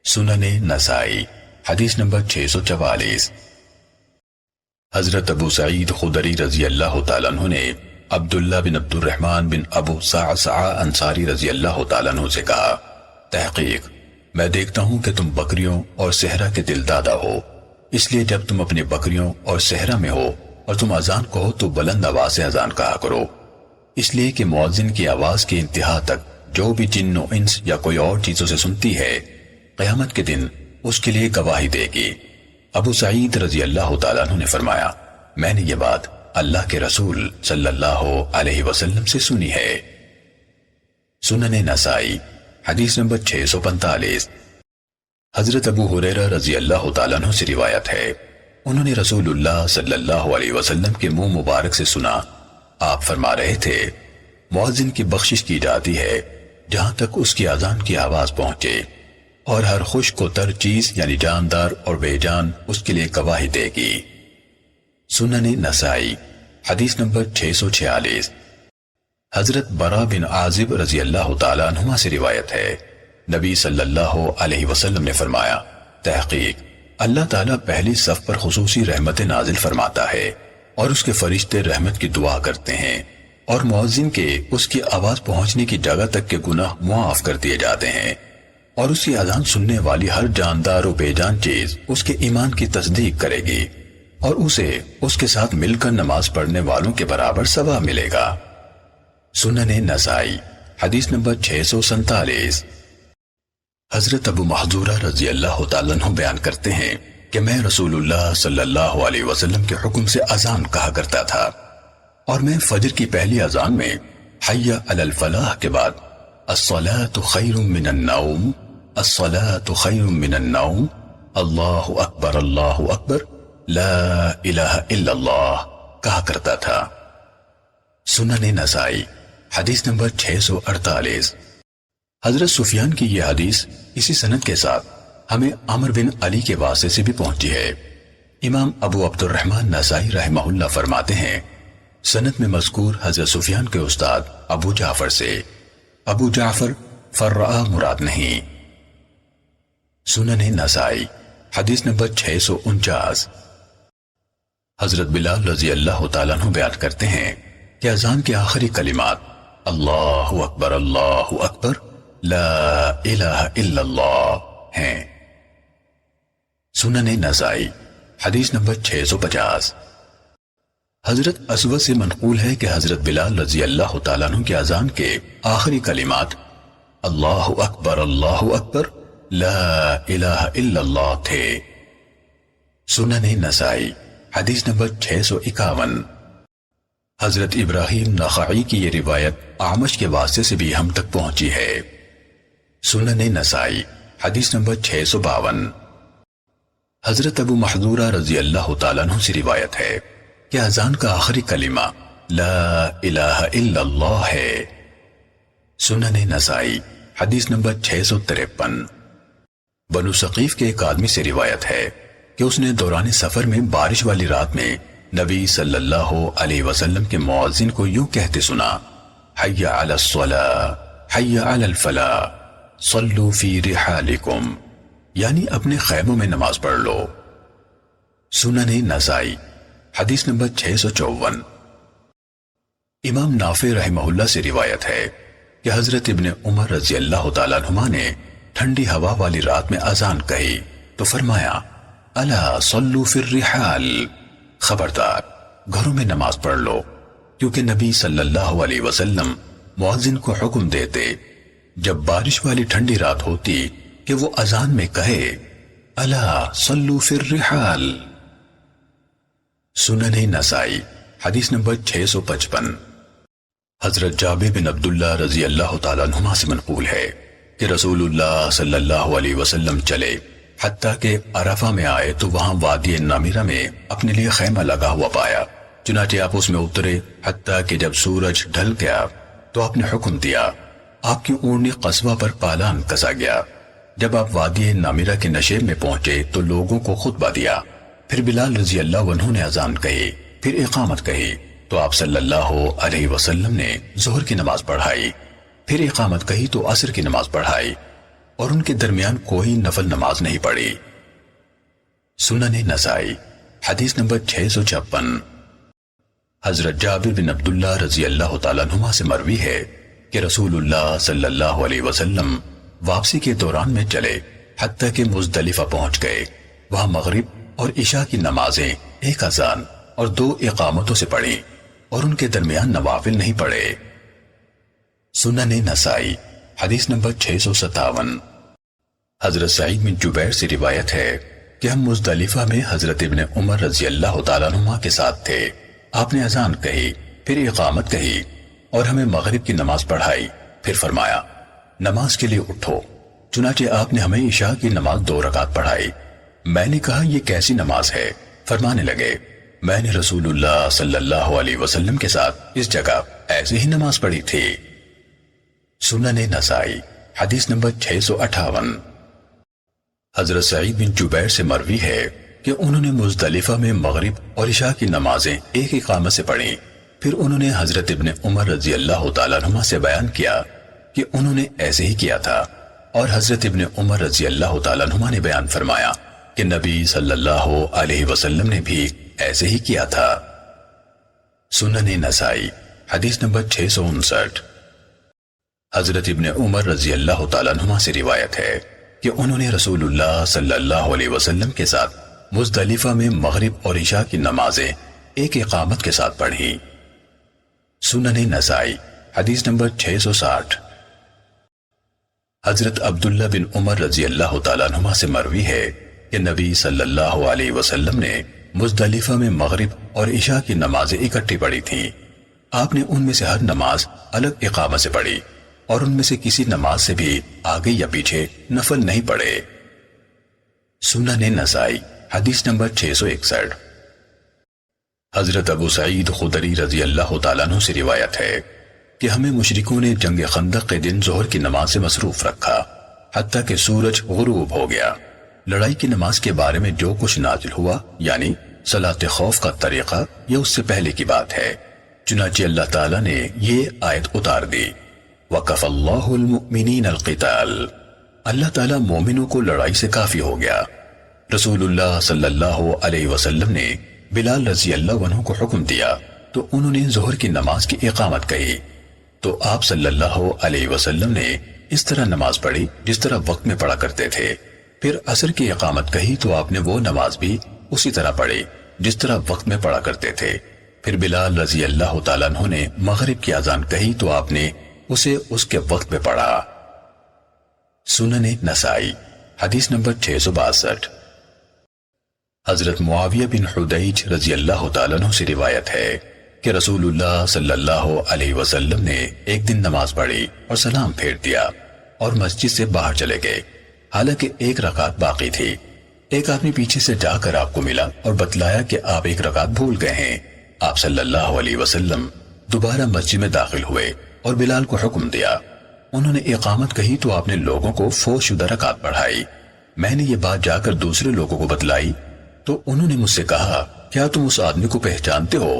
سنن نسائی حدیث نمبر 644۔ حضرت ابو سعید خدری رضی اللہ تعالیٰ عنہ نے عبداللہ بن عبد الرحمن بن ابو صعصع انصاری رضی اللہ تعالیٰ عنہ سے کہا تحقیق میں دیکھتا ہوں کہ تم بکریوں اور صحرا کے دل دادا ہو، اس لیے جب تم اپنی بکریوں اور صحرا میں ہو اور تم اذان کہو تو بلند آواز سے اذان کہا کرو، اس لیے کہ مؤذن کی آواز کی انتہا تک جو بھی جن و انس یا کوئی اور چیزوں سے سنتی ہے قیامت کے دن اس کے لیے گواہی دے گی۔ ابو سعید رضی اللہ تعالیٰ عنہ نے فرمایا میں نے یہ بات اللہ کے رسول صلی اللہ علیہ وسلم سے سنی ہے۔ سنن نسائی حدیث نمبر 645۔ حضرت ابو ہریرہ رضی اللہ تعالیٰ عنہ سے روایت ہے انہوں نے رسول اللہ صلی اللہ علیہ وسلم کے منہ مبارک سے سنا، آپ فرما رہے تھے مؤذن کی بخشش کی جاتی ہے جہاں تک اس کی اذان کی آواز پہنچے، اور ہر خشک و تر چیز یعنی جاندار اور بے جان اس کے لیے گواہی دے گی۔ سنن نسائی حدیث نمبر 646۔ حضرت برا بن عازب رضی اللہ تعالیٰ عنہما سے روایت ہے نبی صلی اللہ علیہ وسلم نے فرمایا تحقیق اللہ تعالیٰ پہلی صف پر خصوصی رحمت نازل فرماتا ہے اور اس کے فرشتے رحمت کی دعا کرتے ہیں، اور مؤذن کے اس کی آواز پہنچنے کی جگہ تک کے گناہ معاف کر دیے جاتے ہیں، اور اس کی اذان سننے والی ہر جاندار و بے جان چیز اس کے ایمان کی تصدیق کرے گی، اور اسے اس کے ساتھ مل کر نماز پڑھنے والوں کے برابر ثواب ملے گا۔ سنن نسائی حدیث نمبر 647۔ حضرت ابو محذورہ رضی اللہ تعالیٰ عنہ بیان کرتے ہیں کہ میں رسول اللہ صلی اللہ علیہ وسلم کے حکم سے اذان کہا کرتا تھا، اور میں فجر کی پہلی اذان میں حی علی الفلاح کے بعد الصلاۃ خیر من النوم، الصلاۃ خیر من النوم، اللہ اکبر لا الہ الا اللہ کہا کرتا تھا۔ سنن نسائی حدیث نمبر 648۔ حضرت سفیان کی یہ حدیث اسی سند کے ساتھ ہمیں عمر بن علی کے واسطے سے بھی پہنچی ہے۔ امام ابو عبد الرحمن نسائی رحمہ اللہ فرماتے ہیں، سند میں مذکور حضرت سفیان کے استاد ابو جعفر سے، ابو جعفر فرع مراد نہیں۔ سنن نسائی حدیث نمبر 649۔ حضرت بلال رضی اللہ تعالیٰ عنہ بیان کرتے ہیں کہ اذان کے آخری کلمات اللہ اکبر لا الہ الا اللہ ہیں۔ سنن نسائی حدیث نمبر 650۔ حضرت اسود سے منقول ہے کہ حضرت بلال رضی اللہ تعالیٰ عنہ کے اذان کے آخری کلمات اللہ اکبر لا الہ الا اللہ تھے۔ سنن نسائی حدیث نمبر 651۔ حضرت ابراہیم نخعی کی یہ روایت اعمش کے واسطے سے بھی ہم تک پہنچی ہے۔ سنن نسائی حدیث نمبر 652۔ حضرت ابو محذورہ رضی اللہ تعالیٰ عنہ سے روایت ہے کہ اذان کا آخری کلمہ لا الہ الا اللہ ہے۔ سنن نسائی حدیث نمبر 653۔ بنو ثقیف کے ایک آدمی سے روایت ہے کہ اس نے دوران سفر میں بارش والی رات میں نبی صلی اللہ علیہ وسلم کے مؤذن کو یوں کہتے سنا، حی علی الصلاۃ حی علی الفلاح صلوا فی رحالکم، یعنی اپنے خیموں میں نماز پڑھ لو۔ سنن نسائی حدیث نمبر 654۔ امام نافع رحمہ اللہ سے روایت ہے کہ حضرت ابن عمر رضی اللہ تعالیٰ عنہما نے ٹھنڈی ہوا والی رات میں اذان کہی تو فرمایا، الا صلوا فی الرحال، خبردار گھروں میں نماز پڑھ لو، کیونکہ نبی صلی اللہ علیہ وسلم مؤذن کو حکم دیتے جب بارش والی ٹھنڈی رات ہوتی کہ وہ اذان میں کہے الا صلوا فی الرحال۔ سنن نسائی حدیث نمبر 655۔ حضرت جابر بن عبداللہ رضی اللہ تعالیٰ عنہما سے منقول ہے کہ رسول اللہ صلی اللہ علیہ وسلم چلے حتیٰ کہ عرفہ میں آئے تو وہاں وادی نمیرہ میں اپنے لیے خیمہ لگا ہوا پایا، چنانچہ آپ اس میں اترے حتیٰ کہ جب سورج ڈھل گیا تو آپ نے حکم دیا، آپ کی اونٹنی قصبہ پر پالان کسا گیا۔ جب آپ وادی نمیرہ کے نشیب میں پہنچے تو لوگوں کو خطبہ دیا، پھر بلال رضی اللہ عنہ نے اذان کہی، پھر اقامت کہی تو آپ صلی اللہ علیہ وسلم نے ظہر کی نماز پڑھائی، پھر اقامت کہی تو عصر کی نماز پڑھائی، اور ان کے درمیان کوئی نفل نماز نہیں پڑھی۔ سنن نسائی حدیث نمبر 656۔ حضرت جابر بن عبداللہ رضی اللہ تعالیٰ عنہما سے مروی ہے کہ رسول اللہ صلی اللہ علیہ وسلم واپسی کے دوران میں چلے حتیٰ کہ مزدلفہ پہنچ گئے، وہاں مغرب اور عشاء کی نمازیں ایک اذان اور 2 اقامتوں سے پڑھی اور ان کے درمیان نوافل نہیں پڑھے۔ سنن نسائی حدیث نمبر 657۔ حضرت سعید بن جبیر سے روایت ہے کہ ہم مزدلفہ میں حضرت ابن عمر رضی اللہ تعالیٰ عنہما کے ساتھ تھے، آپ نے اذان کہی، پھر اقامت کہی اور ہمیں مغرب کی نماز پڑھائی، پھر فرمایا نماز کے لیے اٹھو، چنانچہ آپ نے ہمیں عشاء کی نماز 2 رکعت پڑھائی۔ میں نے کہا یہ کیسی نماز ہے؟ فرمانے لگے میں نے رسول اللہ صلی اللہ علیہ وسلم کے ساتھ اس جگہ ایسے ہی نماز پڑھی تھی۔ سنن نسائی حدیث نمبر 658۔ حضرت سعید بن جبیر سے مروی ہے کہ انہوں نے مزدلفہ میں مغرب اور عشاء کی نمازیں ایک اقامت سے پڑھی، پھر انہوں نے حضرت ابن عمر رضی اللہ تعالیٰ عنہما سے بیان کیا کہ انہوں نے ایسے ہی کیا تھا، اور حضرت ابن عمر رضی اللہ تعالیٰ عنہما نے بیان فرمایا کہ نبی صلی اللہ علیہ وسلم نے بھی ایسے ہی کیا تھا۔ سنن نسائی حدیث نمبر 659۔ حضرت ابن عمر رضی اللہ تعالیٰ عنہما سے روایت ہے کہ انہوں نے رسول اللہ صلی اللہ علیہ وسلم کے ساتھ مزدلفہ میں مغرب اور عشاء کی نمازیں ایک اقامت کے ساتھ پڑھی۔ سنن نسائی حدیث نمبر 660۔ حضرت عبداللہ بن عمر رضی اللہ تعالیٰ عنہما سے مروی ہے کہ کہ نبی صلی اللہ علیہ وسلم نے مزدلفہ میں مغرب اور عشاء کی نمازیں اکٹھی پڑھی تھیں۔ آپ نے ان میں سے ہر نماز الگ اقامت سے پڑھی اور ان میں سے کسی نماز سے بھی آگے یا پیچھے نفل نہیں پڑھے۔ سنن نسائی حدیث نمبر 661۔ حضرت ابو سعید خدری رضی اللہ تعالیٰ عنہ سے روایت ہے کہ ہمیں مشرکوں نے جنگ خندق کے دن ظہر کی نماز سے مصروف رکھا حتیٰ کہ سورج غروب ہو گیا۔ لڑائی کی نماز کے بارے میں جو کچھ نازل ہوا یعنی صلاۃ خوف کا طریقہ یہ اس سے پہلے کی بات ہے، چنانچہ اللہ تعالیٰ نے یہ آیت اتار دی، وَكَفَى اللَّهُ الْمُؤْمِنِينَ الْقِتَالَ، اللہ تعالیٰ مومنوں کو لڑائی سے کافی ہو گیا۔ رسول اللہ صلی اللہ علیہ وسلم نے بلال رضی اللہ عنہ کو حکم دیا تو انہوں نے ظہر کی نماز کی اقامت کہی تو آپ صلی اللہ علیہ وسلم نے اس طرح نماز پڑھی جس طرح وقت میں پڑھا کرتے تھے۔ پھر عصر کی اقامت کہی تو آپ نے وہ نماز بھی اسی طرح پڑھی جس طرح وقت میں پڑھا کرتے تھے۔ پھر بلال رضی اللہ تعالیٰ عنہ نے مغرب کی اذان کہی تو آپ نے اسے اس کے وقت میں پڑھا۔ سنن نسائی حدیث نمبر 662۔ حضرت معاویہ بن حدیج رضی اللہ تعالیٰ عنہ سے روایت ہے کہ رسول اللہ صلی اللہ علیہ وسلم نے ایک دن نماز پڑھی اور سلام پھیر دیا اور مسجد سے باہر چلے گئے، حالانکہ ایک رکعت باقی تھی۔ ایک آدمی پیچھے سے جا کر آپ کو ملا اور بتلایا کہ آپ ایک رکعت بھول گئے ہیں۔ آپ صلی اللہ علیہ وسلم دوبارہ مسجد میں داخل ہوئے اور بلال کو حکم دیا۔ انہوں نے اقامت کہی تو آپ نے لوگوں کو فوت شدہ رکعت پڑھائی۔ میں نے یہ بات جا کر دوسرے لوگوں کو بتلائی تو انہوں نے مجھ سے کہا، کیا تم اس آدمی کو پہچانتے ہو؟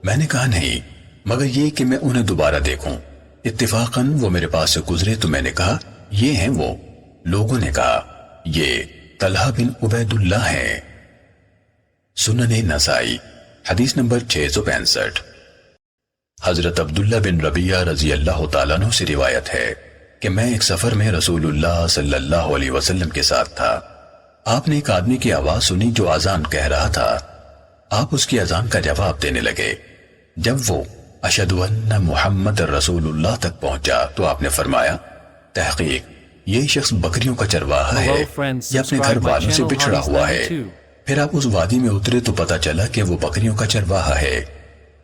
میں نے کہا نہیں، مگر یہ کہ میں انہیں دوبارہ دیکھوں۔ اتفاقاً وہ میرے پاس سے گزرے تو میں نے کہا، یہ ہیں وہ۔ لوگوں نے کہا، یہ طلحہ بن عبید اللہ ہیں۔ سنن نسائی حدیث نمبر 665۔ حضرت عبداللہ بن ربیعہ رضی اللہ تعالیٰ عنہ سے روایت ہے کہ میں ایک سفر میں رسول اللہ صلی اللہ علیہ وسلم کے ساتھ تھا۔ آپ نے ایک آدمی کی آواز سنی جو اذان کہہ رہا تھا۔ آپ اس کی اذان کا جواب دینے لگے۔ جب وہ اشہد ان محمد رسول اللہ تک پہنچا تو آپ نے فرمایا، تحقیق یہ شخص بکریوں کا چرواہا ہے یا اپنے گھر والوں سے بچھڑا ہوا ہے۔ پھر آپ اس وادی میں اترے تو پتا چلا کہ وہ بکریوں کا چرواہا ہے۔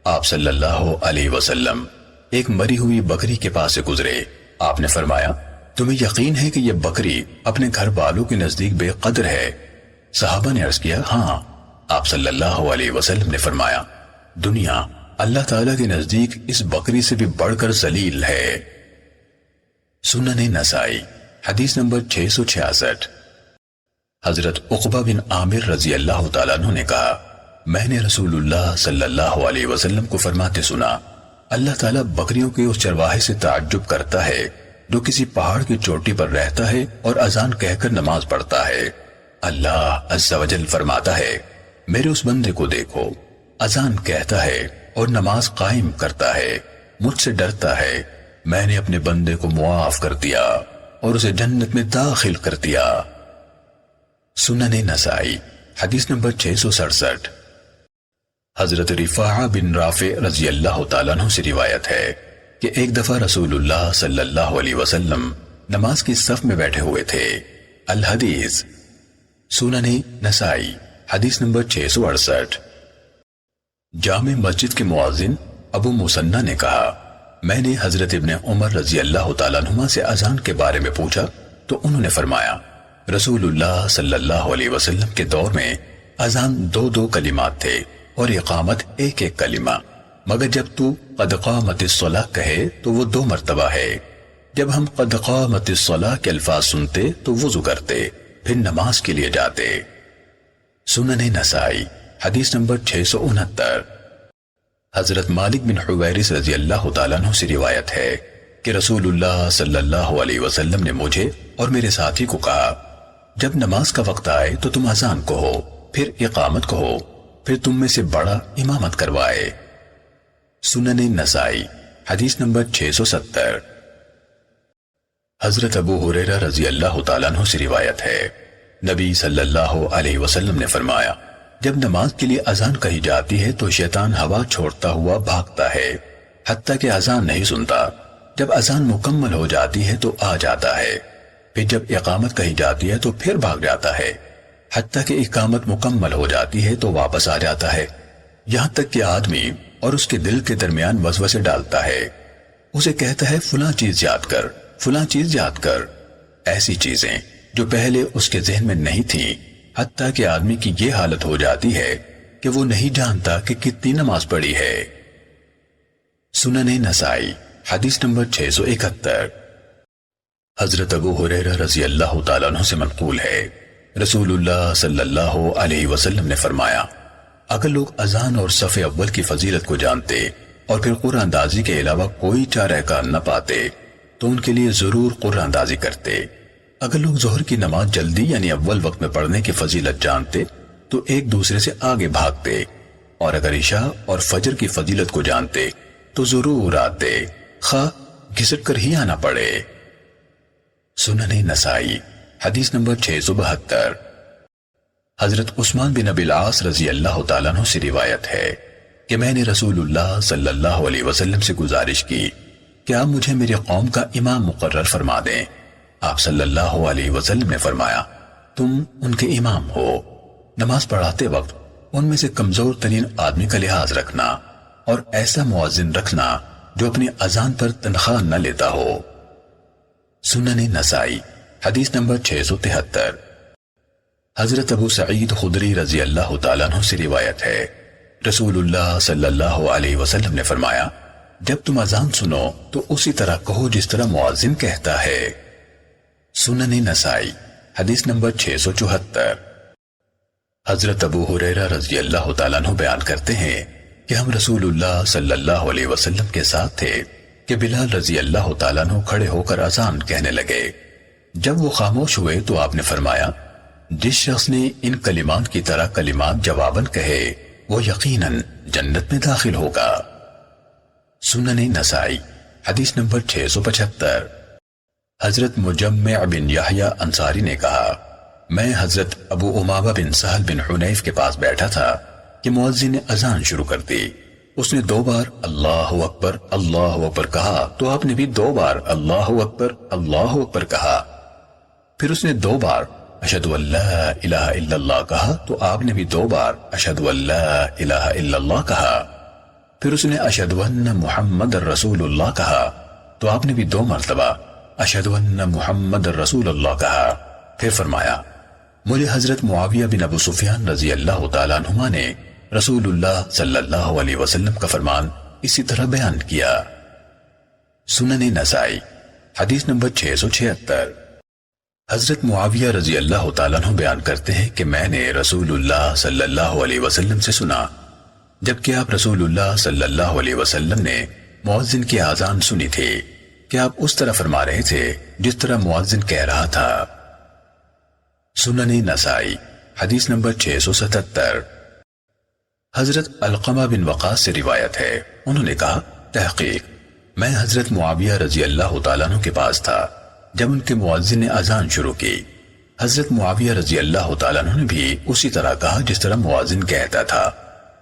آپ صلی اللہ علیہ وسلم ایک مری ہوئی بکری کے پاس سے گزرے۔ آپ نے فرمایا، تمہیں یقین ہے کہ یہ بکری اپنے گھر والوں کے نزدیک بے قدر ہے؟ صحابہ نے عرض کیا، ہاں۔ آپ صلی اللہ علیہ وسلم نے فرمایا، دنیا اللہ تعالیٰ کے نزدیک اس بکری سے بھی بڑھ کر ذلیل ہے۔ سنن نسائی حدیث نمبر 666۔ حضرت عقبہ بن عامر رضی اللہ تعالیٰ عنہ نے کہا، میں نے رسول اللہ صلی اللہ علیہ وسلم کو فرماتے سنا، اللہ تعالیٰ بکریوں کے اس چرواہے سے تعجب کرتا ہے جو کسی پہاڑ کی چوٹی پر رہتا ہے اور اذان کہہ کر نماز پڑھتا ہے۔ اللہ عز و جل فرماتا ہے، میرے اس بندے کو دیکھو، اذان کہتا ہے اور نماز قائم کرتا ہے، مجھ سے ڈرتا ہے، میں نے اپنے بندے کو معاف کر دیا اور اسے جنت میں داخل کر دیا۔ سنن نسائی حدیث نمبر 667۔ حضرت رفاعہ بن رافع رضی اللہ تعالیٰ عنہ سے روایت ہے کہ ایک دفعہ رسول اللہ صلی اللہ علیہ وسلم نماز کی صف میں بیٹھے ہوئے تھے۔ الحدیث سنن نسائی حدیث نمبر 668۔ جامع مسجد کے مؤذن ابو مسنہ نے کہا، میں نے حضرت ابن عمر رضی اللہ تعالیٰ عنہما سے اذان کے بارے میں پوچھا تو انہوں نے فرمایا، رسول اللہ صلی اللہ علیہ وسلم کے دور میں اذان 2 کلمات تھے اور اقامت ایک کلمہ، مگر جب تو قد قامت الصلاۃ کہے تو وہ 2 مرتبہ ہے۔ جب ہم قد قامت الصلاۃ کے الفاظ سنتے تو وضو کرتے، پھر نماز کے لیے جاتے۔ سنن نسائی حدیث نمبر 669۔ حضرت مالک بن حویرث رضی اللہ تعالیٰ عنہ سے روایت ہے کہ رسول اللہ صلی اللہ علیہ وسلم نے مجھے اور میرے ساتھی کو کہا، جب نماز کا وقت آئے تو تم اذان کہو، پھر اقامت کہو، پھر تم میں سے بڑا امامت کروائے۔ سنن نسائی حدیث نمبر 670۔ حضرت ابو ہریرہ رضی اللہ تعالیٰ عنہ سے روایت ہے، نبی صلی اللہ علیہ وسلم نے فرمایا، جب نماز کے لیے اذان کہی جاتی ہے تو شیطان ہوا چھوڑتا ہوا بھاگتا ہے حتیٰ کہ اذان نہیں سنتا۔ جب اذان مکمل ہو جاتی ہے تو آ جاتا ہے، پھر جب اقامت کہی جاتی ہے تو پھر بھاگ جاتا ہے حتیٰ کہ اقامت مکمل ہو جاتی ہے تو واپس آ جاتا ہے، یہاں تک کہ آدمی اور اس کے دل کے درمیان وسوسے ڈالتا ہے، اسے کہتا ہے فلاں چیز یاد کر، فلاں چیز یاد کر، ایسی چیزیں جو پہلے اس کے ذہن میں نہیں تھیں، حتیٰ کہ آدمی کی یہ حالت ہو جاتی ہے کہ وہ نہیں جانتا کہ کتنی نماز پڑھی ہے۔ سنن نسائی حدیث نمبر 671۔ حضرت ابو ہریرہ رضی اللہ تعالیٰ عنہ سے منقول ہے، رسول اللہ صلی اللہ علیہ وسلم نے فرمایا، اگر لوگ اذان اور صف اول کی فضیلت کو جانتے اور پھر قرآن اندازی کے علاوہ کوئی چارہ کار نہ پاتے تو ان کے لیے ضرور قرآن اندازی کرتے۔ اگر لوگ ظہر کی نماز جلدی یعنی اول وقت میں پڑھنے کی فضیلت جانتے تو ایک دوسرے سے آگے بھاگتے، اور اگر عشاء اور فجر کی فضیلت کو جانتے تو ضرور آتے، خواہ گھسٹ کر ہی آنا پڑے۔ سنن نسائی حدیث نمبر 672۔ حضرت عثمان بن ابی العاص رضی اللہ تعالیٰ عنہ سے روایت ہے کہ میں نے رسول اللہ صلی اللہ علیہ وسلم سے گزارش کی کہ آپ مجھے میرے قوم کا امام مقرر فرما دیں۔ آپ صلی اللہ علیہ وسلم نے فرمایا، تم ان کے امام ہو، نماز پڑھاتے وقت ان میں سے کمزور ترین آدمی کا لحاظ رکھنا اور ایسا مؤذن رکھنا جو اپنی اذان پر تنخواہ نہ لیتا ہو۔ سنن نسائی حدیث نمبر 673۔ حضرت ابو سعید خدری رضی اللہ تعالیٰ عنہ سے روایت ہے، رسول اللہ صلی اللہ علیہ وسلم نے فرمایا، جب تم اذان سنو تو اسی طرح کہو جس طرح مؤذن کہتا ہے۔ سنن نسائی حدیث نمبر 674۔ حضرت ابو ہریرہ رضی اللہ تعالیٰ عنہ بیان کرتے ہیں کہ ہم رسول اللہ صلی اللہ علیہ وسلم کے ساتھ تھے کہ بلال رضی اللہ تعالیٰ عنہ کھڑے ہو کر اذان کہنے لگے۔ جب وہ خاموش ہوئے تو آپ نے فرمایا، جس شخص نے ان کلمات کی طرح کلمات جواباً کہے وہ یقیناً جنت میں داخل ہوگا۔ سنن نسائی حدیث نمبر 675۔ حضرت مجمع بن یحییٰ انصاری نے کہا، میں حضرت ابو امامہ بن سہل بن حنیف کے پاس بیٹھا تھا کہ مؤذن نے اذان شروع کر دی۔ اس نے 2 بار اللہ اکبر کہا تو آپ نے بھی 2 بار اللہ اکبر کہا۔ پھر اس نے 2 بار اشہد ان لا الہ الا اللہ کہا تو آپ نے بھی 2 بار اشہد ان لا الہ الا اللہ کہا۔ پھر اس نے اشہد ان محمد رسول اللہ کہا تو آپ نے بھی 2 مرتبہ اشہد ان محمد رسول اللہ کہا۔ پھر فرمایا، مجھے حضرت معاویہ بن ابو سفیان رضی اللہ تعالیٰ عنہما نے رسول اللہ صلی اللہ علیہ وسلم کا فرمان اسی طرح بیان کیا۔ سنن نسائی حدیث نمبر 676۔ حضرت معاویہ رضی اللہ تعالیٰ عنہ بیان کرتے ہیں کہ میں نے رسول اللہ صلی اللہ علیہ وسلم سے سنا، جبکہ آپ رسول اللہ صلی اللہ علیہ وسلم نے مؤذن کی اذان سنی تھی کہ آپ اس طرح فرما رہے تھے جس طرح مؤذن کہہ رہا تھا۔ سنن نسائی حدیث نمبر 677۔ حضرت علقمہ بن وقاص سے روایت ہے، انہوں نے کہا، تحقیق میں حضرت معاویہ رضی اللہ تعالیٰ عنہ کے پاس تھا جب ان کے مؤذن نے اذان شروع کی۔ حضرت معاویہ رضی اللہ تعالیٰ عنہ نے بھی اسی طرح کہا جس طرح مؤذن کہتا تھا،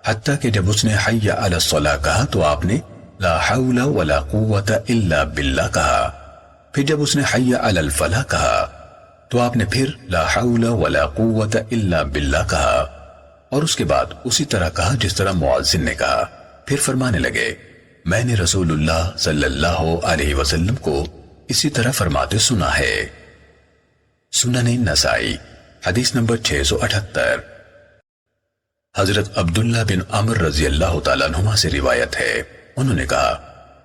حتیٰ کہ جب اس نے حی علی الصلاۃ کہا تو آپ نے لا حول ولا قوت الا باللہ کہا۔ پھر جب اس نے حی علی الفلاح کہا تو آپ نے پھر لا حول ولا قوت الا باللہ کہا، اور اس کے بعد اسی طرح کہا جس طرح مؤذن نے کہا۔ پھر فرمانے لگے، میں نے رسول اللہ صلی اللہ علیہ وسلم کو اسی طرح فرماتے سنا ہے۔ سنن نسائی حدیث نمبر 678۔ حضرت عبداللہ بن عمر رضی اللہ تعالیٰ عنہما سے روایت ہے، انہوں نے کہا،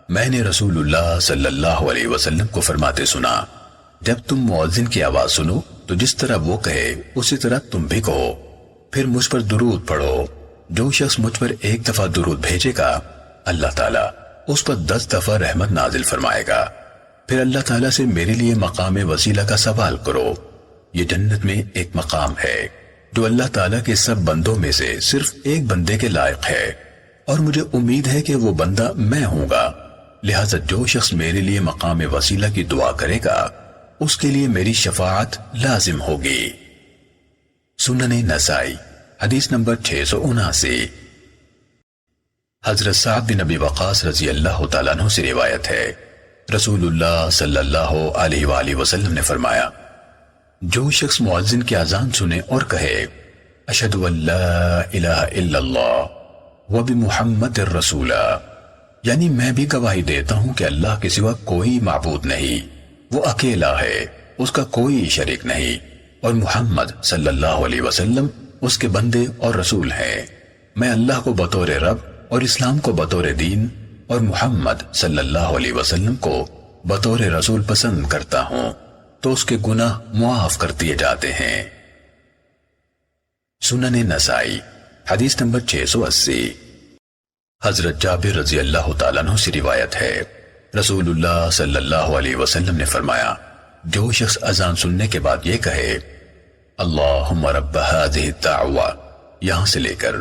میں نے رسول اللہ صلی اللہ علیہ وسلم کو فرماتے سنا، جب تم مؤذن کی آواز سنو تو جس طرح وہ کہے اسی طرح تم بھی کہو، پھر مجھ پر درود پڑھو۔ جو شخص مجھ پر 1 دفعہ درود بھیجے گا اللہ تعالیٰ اس پر 10 دفعہ رحمت نازل فرمائے گا۔ پھر اللہ تعالیٰ سے میرے لیے مقام وسیلہ کا سوال کرو۔ یہ جنت میں ایک مقام ہے جو اللہ تعالیٰ کے سب بندوں میں سے صرف ایک بندے کے لائق ہے، اور مجھے امید ہے کہ وہ بندہ میں ہوں گا، لہٰذا جو شخص میرے لیے مقام وسیلہ کی دعا کرے گا اس کے لیے میری شفاعت لازم ہوگی۔ سنن نسائی حدیث نمبر 679۔ حضرت سعد بن ابی وقاص رضی اللہ تعالیٰ عنہ سے روایت ہے، رسول اللہ صلی اللہ علیہ وآلہ وسلم نے فرمایا، جو شخص مؤذن کی اذان سنے اور کہے اشہد ان لا الہ الا اللہ و بمحمد الرسول، یعنی میں بھی گواہی دیتا ہوں کہ اللہ کے سوا کوئی معبود نہیں، وہ اکیلا ہے، اس کا کوئی شریک نہیں، اور محمد صلی اللہ علیہ وسلم اس کے بندے اور رسول ہیں، میں اللہ کو بطور رب اور اسلام کو بطور دین اور محمد صلی اللہ علیہ وسلم کو بطور رسول پسند کرتا ہوں، تو اس کے گناہ معاف کر دیے جاتے ہیں۔ سنن نسائی حدیث نمبر 680۔ حضرت جابر رضی اللہ تعالیٰ عنہ سے روایت ہے، رسول اللہ صلی اللہ علیہ وسلم نے فرمایا، جو شخص اذان سننے کے بعد یہ کہے اللہم رب هذه الدعوة یہاں سے لے کر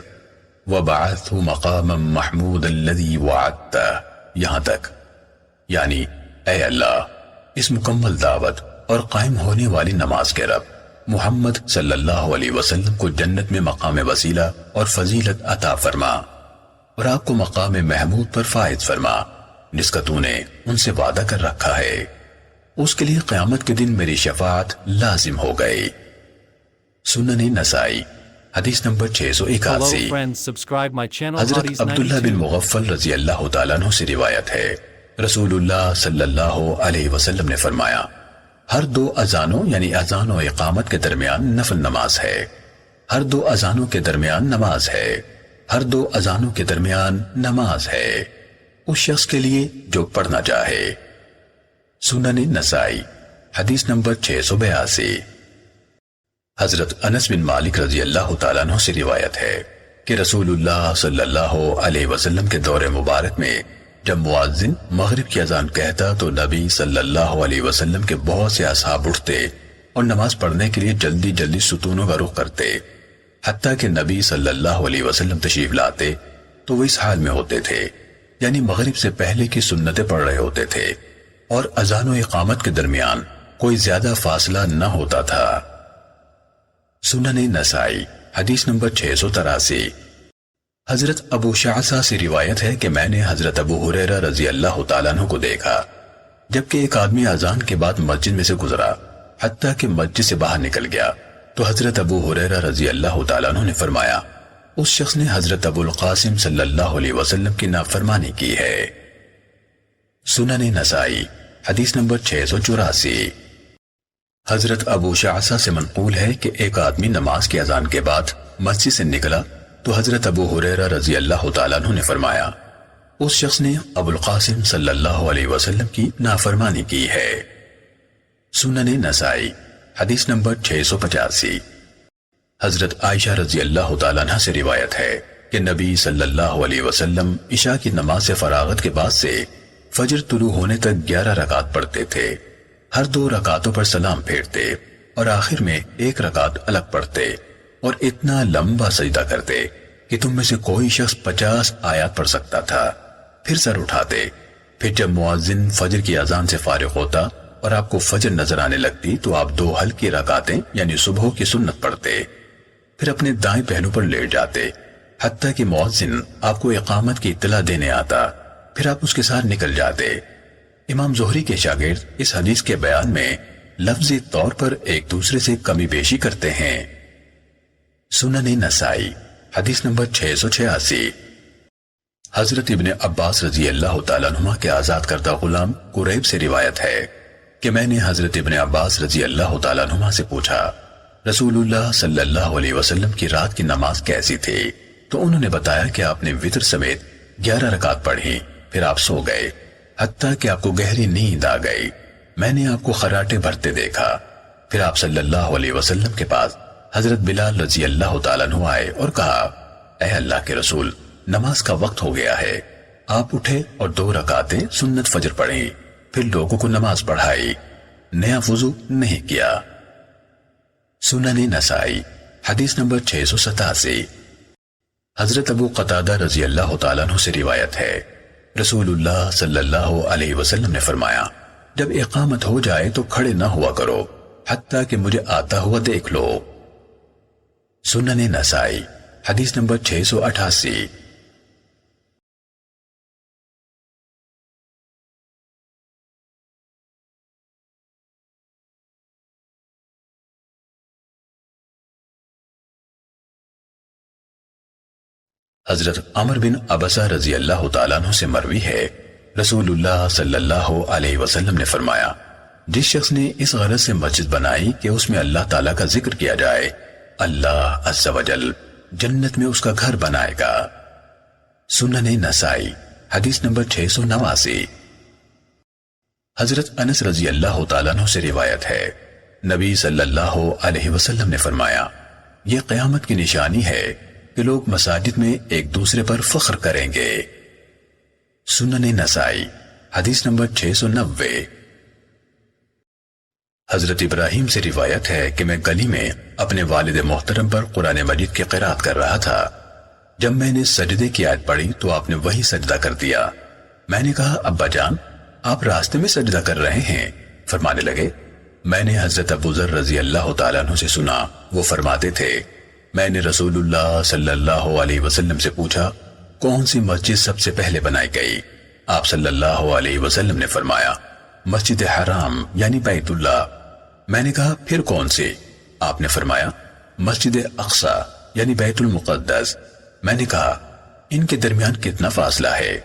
وَبَعَثْهُ مَقَامًا مَحْمُودًا الَّذِي وَعَدْتَهُ یہاں تک، یعنی اے اللہ اس مکمل دعوت اور قائم ہونے والی نماز کے رب محمد صلی اللہ علیہ وسلم کو جنت میں مقام وسیلہ اور فضیلت عطا فرما، اور آپ کو مقام محمود پر فائز فرما جس کا تو نے ان سے وعدہ کر رکھا ہے، اس کے لیے قیامت کے دن میری شفاعت لازم ہو گئی۔ سنن نسائی حدیث نمبر 681۔ حضرت عبداللہ بن مغفل رضی اللہ تعالیٰ عنہ سے روایت ہے، رسول اللہ صلی اللہ علیہ وسلم نے فرمایا، ہر دو اذانوں یعنی اذان و اقامت کے درمیان نفل نماز ہے، ہر دو اذانوں کے درمیان نماز ہے، ہر دو اذانوں کے درمیان نماز ہے، اس شخص کے لیے جو پڑھنا چاہے۔ سنن نسائی حدیث نمبر 682۔ حضرت انس بن مالک رضی اللہ تعالیٰ عنہ سے روایت ہے کہ رسول اللہ صلی اللہ علیہ وسلم کے دور مبارک میں جب مؤذن مغرب کی اذان کہتا تو نبی صلی اللہ علیہ وسلم کے بہت سے اصحاب اٹھتے اور نماز پڑھنے کے لیے جلدی جلدی ستونوں کا رخ کرتے، حتیٰ کہ نبی صلی اللہ علیہ وسلم تشریف لاتے تو وہ اس حال میں ہوتے تھے، یعنی مغرب سے پہلے کی سنتیں پڑھ رہے ہوتے تھے اور اذان و اقامت کے درمیان کوئی زیادہ فاصلہ نہ ہوتا تھا۔ سنن نسائی حدیث نمبر 683۔ حضرت ابو شعثہ سے روایت ہے کہ میں نے حضرت ابو ہریرہ رضی اللہ تعالیٰ عنہ کو دیکھا جبکہ ایک آدمی اذان کے بعد مسجد میں سے گزرا، حتیٰ کہ مسجد سے باہر نکل گیا تو حضرت ابو ہریرہ رضی اللہ تعالیٰ عنہ نے فرمایا، اس شخص نے حضرت ابو القاسم صلی اللہ علیہ وسلم کی نافرمانی کی ہے۔ سنن نسائی حدیث نمبر 684۔ حضرت ابو شعثہ سے منقول ہے کہ ایک آدمی نماز کی اذان کے بعد مسجد سے نکلا تو حضرت ابو ہریرہ رضی اللہ تعالیٰ عنہ نے فرمایا، اس شخص نے ابو القاسم صلی اللہ علیہ وسلم کی نافرمانی کی ہے۔ سنن نسائی حدیث نمبر 685۔ حضرت عائشہ رضی اللہ تعالیٰ عنہ سے روایت ہے کہ نبی صلی اللہ علیہ وسلم عشاء کی نماز سے فراغت کے بعد سے فجر طلوع ہونے تک 11 رکعت پڑھتے تھے، ہر 2 رکعتوں پر سلام پھیرتے اور آخر میں 1 رکعت الگ پڑھتے اور اتنا لمبا سجدہ کرتے کہ تم میں سے کوئی شخص 50 آیات پڑھ سکتا تھا، پھر سر اٹھاتے، پھر جب مؤذن فجر کی اذان سے فارغ ہوتا اور آپ کو فجر نظر آنے لگتی تو آپ 2 ہلکی رکعتیں یعنی صبح کی سنت پڑھتے، پھر اپنے دائیں پہلو پر لیٹ جاتے حتیٰ کہ مؤذن آپ کو اقامت کی اطلاع دینے آتا، پھر آپ اس کے ساتھ نکل جاتے۔ امام زہری کے شاگرد اس حدیث کے بیان میں لفظی طور پر ایک دوسرے سے کمی بیشی کرتے ہیں۔ سنن نسائی حدیث نمبر 686۔ حضرت ابن عباس رضی اللہ تعالیٰ عنہ کے آزاد کردہ غلام قریب سے روایت ہے کہ میں نے حضرت ابن عباس رضی اللہ تعالیٰ عنہ سے پوچھا، رسول اللہ صلی اللہ علیہ وسلم کی رات کی نماز کیسی تھی؟ تو انہوں نے بتایا کہ آپ نے وتر سمیت 11 رکعت پڑھی، پھر آپ سو گئے حتیٰ کہ آپ کو گہری نیند آ گئی، میں نے آپ کو خراٹے بھرتے دیکھا، پھر آپ صلی اللہ علیہ وسلم کے پاس حضرت بلال رضی اللہ تعالیٰ عنہ آئے اور کہا، اے اللہ کے رسول، نماز کا وقت ہو گیا ہے۔ آپ اٹھے اور 2 رکعتیں سنت فجر پڑھی، پھر لوگوں کو نماز پڑھائی، نیا وضو نہیں کیا۔ سنن نسائی حدیث نمبر 687۔ حضرت ابو قتادہ رضی اللہ تعالیٰ عنہ سے روایت ہے، رسول اللہ صلی اللہ علیہ وسلم نے فرمایا، جب اقامت ہو جائے تو کھڑے نہ ہوا کرو حتیٰ کہ مجھے آتا ہوا دیکھ لو۔ سنن نسائی حدیث نمبر 688۔ حضرت عمر بن عبسہ رضی اللہ تعالیٰ عنہ سے مروی ہے، رسول اللہ صلی اللہ علیہ وسلم نے فرمایا، جس شخص نے اس غرض سے مسجد بنائی کہ اس میں اللہ تعالیٰ کا ذکر کیا جائے، اللہ عز و جل جنت میں اس کا گھر بنائے گا۔ سنن نسائی حدیث نمبر 689۔ حضرت انس رضی اللہ تعالیٰ عنہ سے روایت ہے، نبی صلی اللہ علیہ وسلم نے فرمایا، یہ قیامت کی نشانی ہے کہ لوگ مساجد میں ایک دوسرے پر فخر کریں گے۔ سنن نسائی حدیث نمبر 690۔ حضرت ابراہیم سے روایت ہے کہ میں گلی میں اپنے والد محترم پر قرآن مجید کی قرات کر رہا تھا، جب میں نے سجدے کی آیت پڑھی تو آپ نے وہی سجدہ کر دیا۔ میں نے کہا، ابا جان آپ راستے میں سجدہ کر رہے ہیں؟ فرمانے لگے، میں نے حضرت ابو ذر رضی اللہ تعالیٰ عنہ سے سنا، وہ فرماتے تھے، میں نے رسول اللہ صلی اللہ علیہ وسلم سے پوچھا کون سی مسجد سب سے پہلے بنائی گئی؟ آپ صلی اللہ علیہ وسلم نے فرمایا، مسجد حرام یعنی بیت اللہ۔ میں نے کہا، پھر کون سی؟ آپ نے فرمایا، مسجد اقصی یعنی بیت المقدس۔ میں نے کہا، ان کے درمیان کتنا فاصلہ ہے؟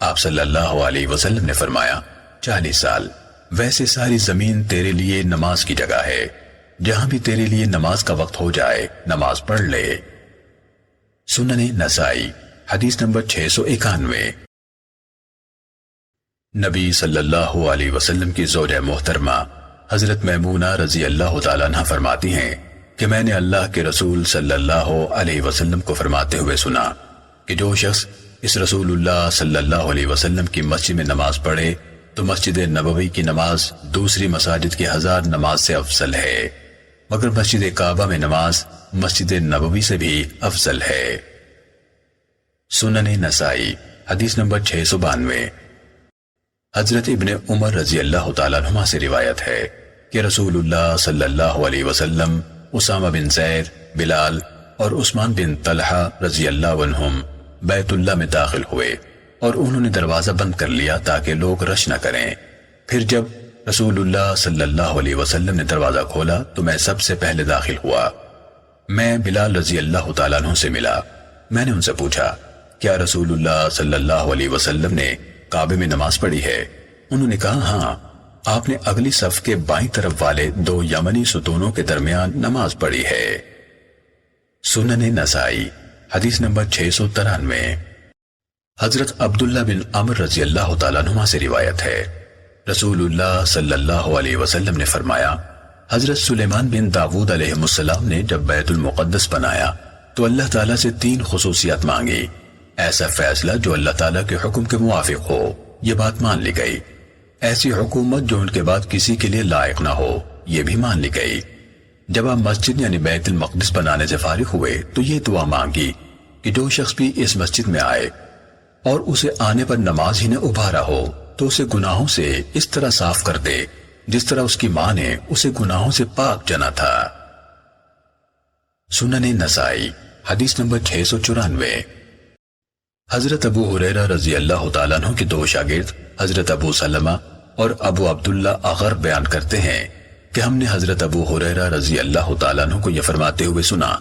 آپ صلی اللہ علیہ وسلم نے فرمایا، 40 سال۔ ویسے ساری زمین تیرے لیے نماز کی جگہ ہے، جہاں بھی تیرے لیے نماز کا وقت ہو جائے نماز پڑھ لے۔ سنن نسائی حدیث نمبر 691۔ نبی صلی اللہ علیہ وسلم کی زوجہ محترمہ حضرت میمونہ رضی اللہ تعالیٰ عنہ فرماتی ہیں کہ میں نے اللہ کے رسول صلی اللہ علیہ وسلم کو فرماتے ہوئے سنا کہ جو شخص اس رسول اللہ صلی اللہ علیہ وسلم کی مسجد میں نماز پڑھے تو مسجد نبوی کی نماز دوسری مساجد کی 1000 نماز سے افضل ہے، مگر مسجد کعبہ میں نماز مسجد نبوی سے بھی افضل ہے۔ سنن نسائی حدیث نمبر 692۔ حضرت ابن عمر رضی اللہ تعالیٰ عنہما سے روایت ہے کہ رسول اللہ صلی اللہ علیہ وسلم اسامہ بن زید، بلال اور عثمان بن طلحہ رضی اللہ عنہم بیت اللہ میں داخل ہوئے اور انہوں نے دروازہ بند کر لیا تاکہ لوگ رش نہ کریں۔ پھر جب رسول اللہ صلی اللہ علیہ وسلم نے دروازہ کھولا تو میں سب سے پہلے داخل ہوا۔ میں بلال رضی اللہ تعالیٰ عنہ سے ملا۔ میں نے ان سے پوچھا، کیا رسول اللہ صلی اللہ علیہ وسلم نے کعبے میں نماز پڑھی ہے؟ انہوں نے کہا، ہاں، آپ نے اگلی صف کے بائیں طرف والے 2 یمنی ستونوں کے درمیان نماز پڑھی ہے۔ سنن نسائی حدیث نمبر 693۔ حضرت عبداللہ بن عمر رضی اللہ تعالیٰ عنہما سے روایت ہے، رسول اللہ صلی اللہ علیہ وسلم نے فرمایا، حضرت سلیمان بن داود علیہ السلام نے جب بیت المقدس بنایا تو اللہ تعالیٰ سے 3 خصوصیات مانگی۔ ایسا فیصلہ جو اللہ تعالیٰ کے حکم کے موافق ہو، یہ بات مان لی گئی۔ ایسی حکومت جو ان کے بعد کسی کے لیے لائق نہ ہو، یہ بھی مان لی گئی۔ جب آپ مسجد یعنی بیت المقدس بنانے سے فارغ ہوئے تو یہ دعا مانگی کہ جو شخص بھی اس مسجد میں آئے اور اسے آنے پر نماز ہی نے ابھارا ہو تو اسے گناہوں سے اس طرح صاف کر دے جس طرح اس کی ماں نے اسے گناہوں سے پاک جنا تھا۔ سنن نسائی حدیث نمبر 694۔ حضرت ابو ہریرہ رضی اللہ تعالیٰ عنہ کے 2 شاگرد حضرت ابو سلمہ اور ابو عبداللہ اغر بیان کرتے ہیں کہ ہم نے حضرت ابو ہریرہ رضی اللہ تعالیٰ عنہ کو یہ فرماتے ہوئے سنا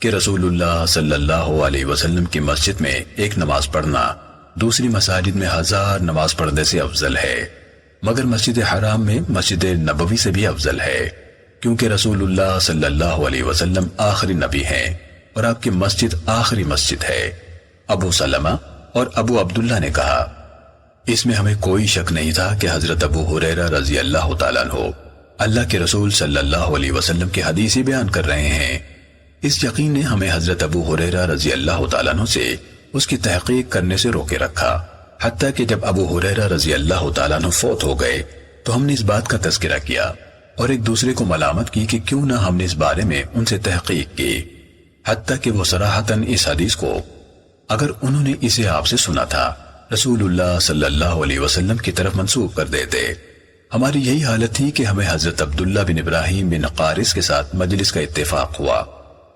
کہ رسول اللہ صلی اللہ علیہ وسلم کی مسجد میں ایک نماز پڑھنا دوسری مساجد میں 1000 نماز پڑھنے سے افضل ہے، مگر مسجد حرام میں مسجد نبوی سے بھی افضل ہے، کیونکہ رسول اللہ صلی اللہ علیہ وسلم آخری نبی ہیں اور آپ کی مسجد آخری مسجد ہے۔ ابو سلمہ اور ابو عبداللہ نے کہا، اس میں ہمیں کوئی شک نہیں تھا کہ حضرت ابو ہریرہ رضی اللہ تعالیٰ عنہ اللہ کے رسول صلی اللہ علیہ وسلم کی حدیثی بیان کر رہے ہیں۔ اس یقین نے ہمیں حضرت ابو ہریرہ رضی اللہ تعالیٰ عنہ سے اس کی تحقیق کرنے سے روکے رکھا، حتیٰ کہ جب ابو ہریرہ رضی اللہ تعالیٰ عنہ فوت ہو گئے تو ہم نے اس بات کا تذکرہ کیا اور ایک دوسرے کو ملامت کی کہ کیوں نہ ہم نے اس بارے میں ان سے تحقیق کی، حتیٰ کہ وہ صراحتاً اس حدیث کو اگر انہوں نے اسے آپ سے سنا تھا رسول اللہ صلی اللہ علیہ وسلم کی طرف منسوب کر دیتے۔ ہماری یہی حالت تھی کہ ہمیں حضرت عبداللہ بن ابراہیم بن قارث کے ساتھ مجلس کا اتفاق ہوا۔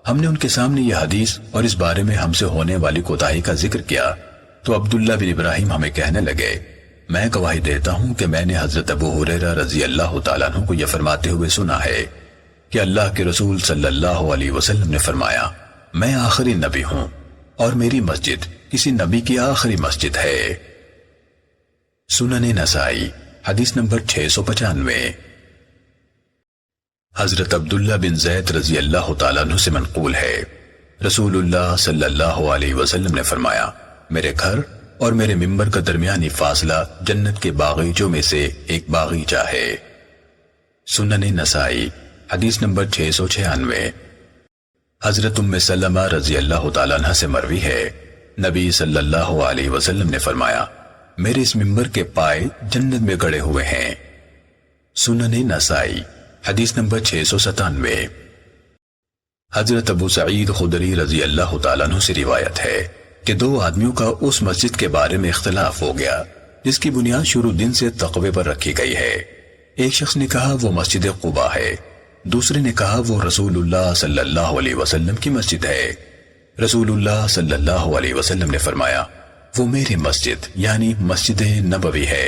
ہم نے ان کے سامنے یہ حدیث اور اس بارے میں ہم سے ہونے والی کوتاہی کا ذکر کیا تو عبداللہ بن ابراہیم ہمیں کہنے لگے، میں گواہی دیتا ہوں کہ میں نے حضرت ابو ہریرہ رضی اللہ تعالیٰ عنہ کو یہ فرماتے ہوئے سنا ہے کہ اللہ کے رسول صلی اللہ علیہ وسلم نے فرمایا، میں آخری نبی ہوں اور میری مسجد کسی نبی کی آخری مسجد ہے۔ سنن نسائی حدیث نمبر 695۔ حضرت عبداللہ بن زید رضی اللہ تعالیٰ عنہ سے منقول ہے، رسول اللہ صلی اللہ علیہ وسلم نے فرمایا، میرے گھر اور میرے ممبر کا درمیانی فاصلہ جنت کے باغیچوں میں سے ایک باغیچہ ہے۔ سنن نسائی حدیث نمبر 696۔ حضرت ام سلمہ رضی اللہ تعالیٰ عنہ سے مروی ہے، نبی صلی اللہ علیہ وسلم نے فرمایا، میرے اس ممبر کے پائے جنت میں گڑے ہوئے ہیں۔ سنن نسائی حدیث نمبر 697۔ حضرت ابو سعید خدری رضی اللہ تعالیٰ عنہ سے روایت ہے کہ دو آدمیوں کا اس مسجد کے بارے میں اختلاف ہو گیا جس کی بنیاد شروع دن سے تقوی پر رکھی گئی ہے۔ ایک شخص نے کہا وہ مسجد قباء ہے، دوسرے نے کہا وہ رسول اللہ صلی اللہ علیہ وسلم کی مسجد ہے۔ رسول اللہ صلی اللہ علیہ وسلم نے فرمایا، وہ میری مسجد یعنی مسجد نبوی ہے۔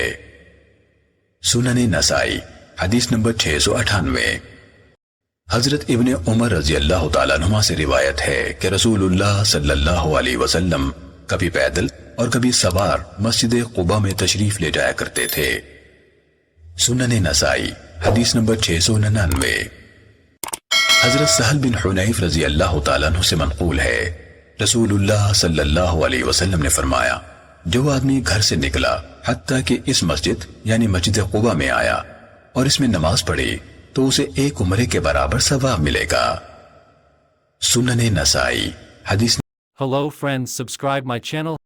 سنن نسائی حدیث نمبر 698۔ حضرت ابن عمر رضی اللہ تعالیٰ عنہ سے روایت ہے کہ رسول اللہ صلی اللہ علیہ وسلم کبھی پیدل اور کبھی سوار مسجد قباء میں تشریف لے جایا کرتے تھے۔ سنن نسائی حدیث نمبر 699۔ حضرت سہل بن حنیف رضی اللہ تعالیٰ عنہ سے منقول ہے، رسول اللہ صلی اللہ علیہ وسلم نے فرمایا، جو آدمی گھر سے نکلا حتیٰ کہ اس مسجد یعنی مسجد قباء میں آیا اور اس میں نماز پڑھی تو اسے ایک عمرے کے برابر ثواب ملے گا۔ سنن نسائی حدیث Hello friends, subscribe my channel.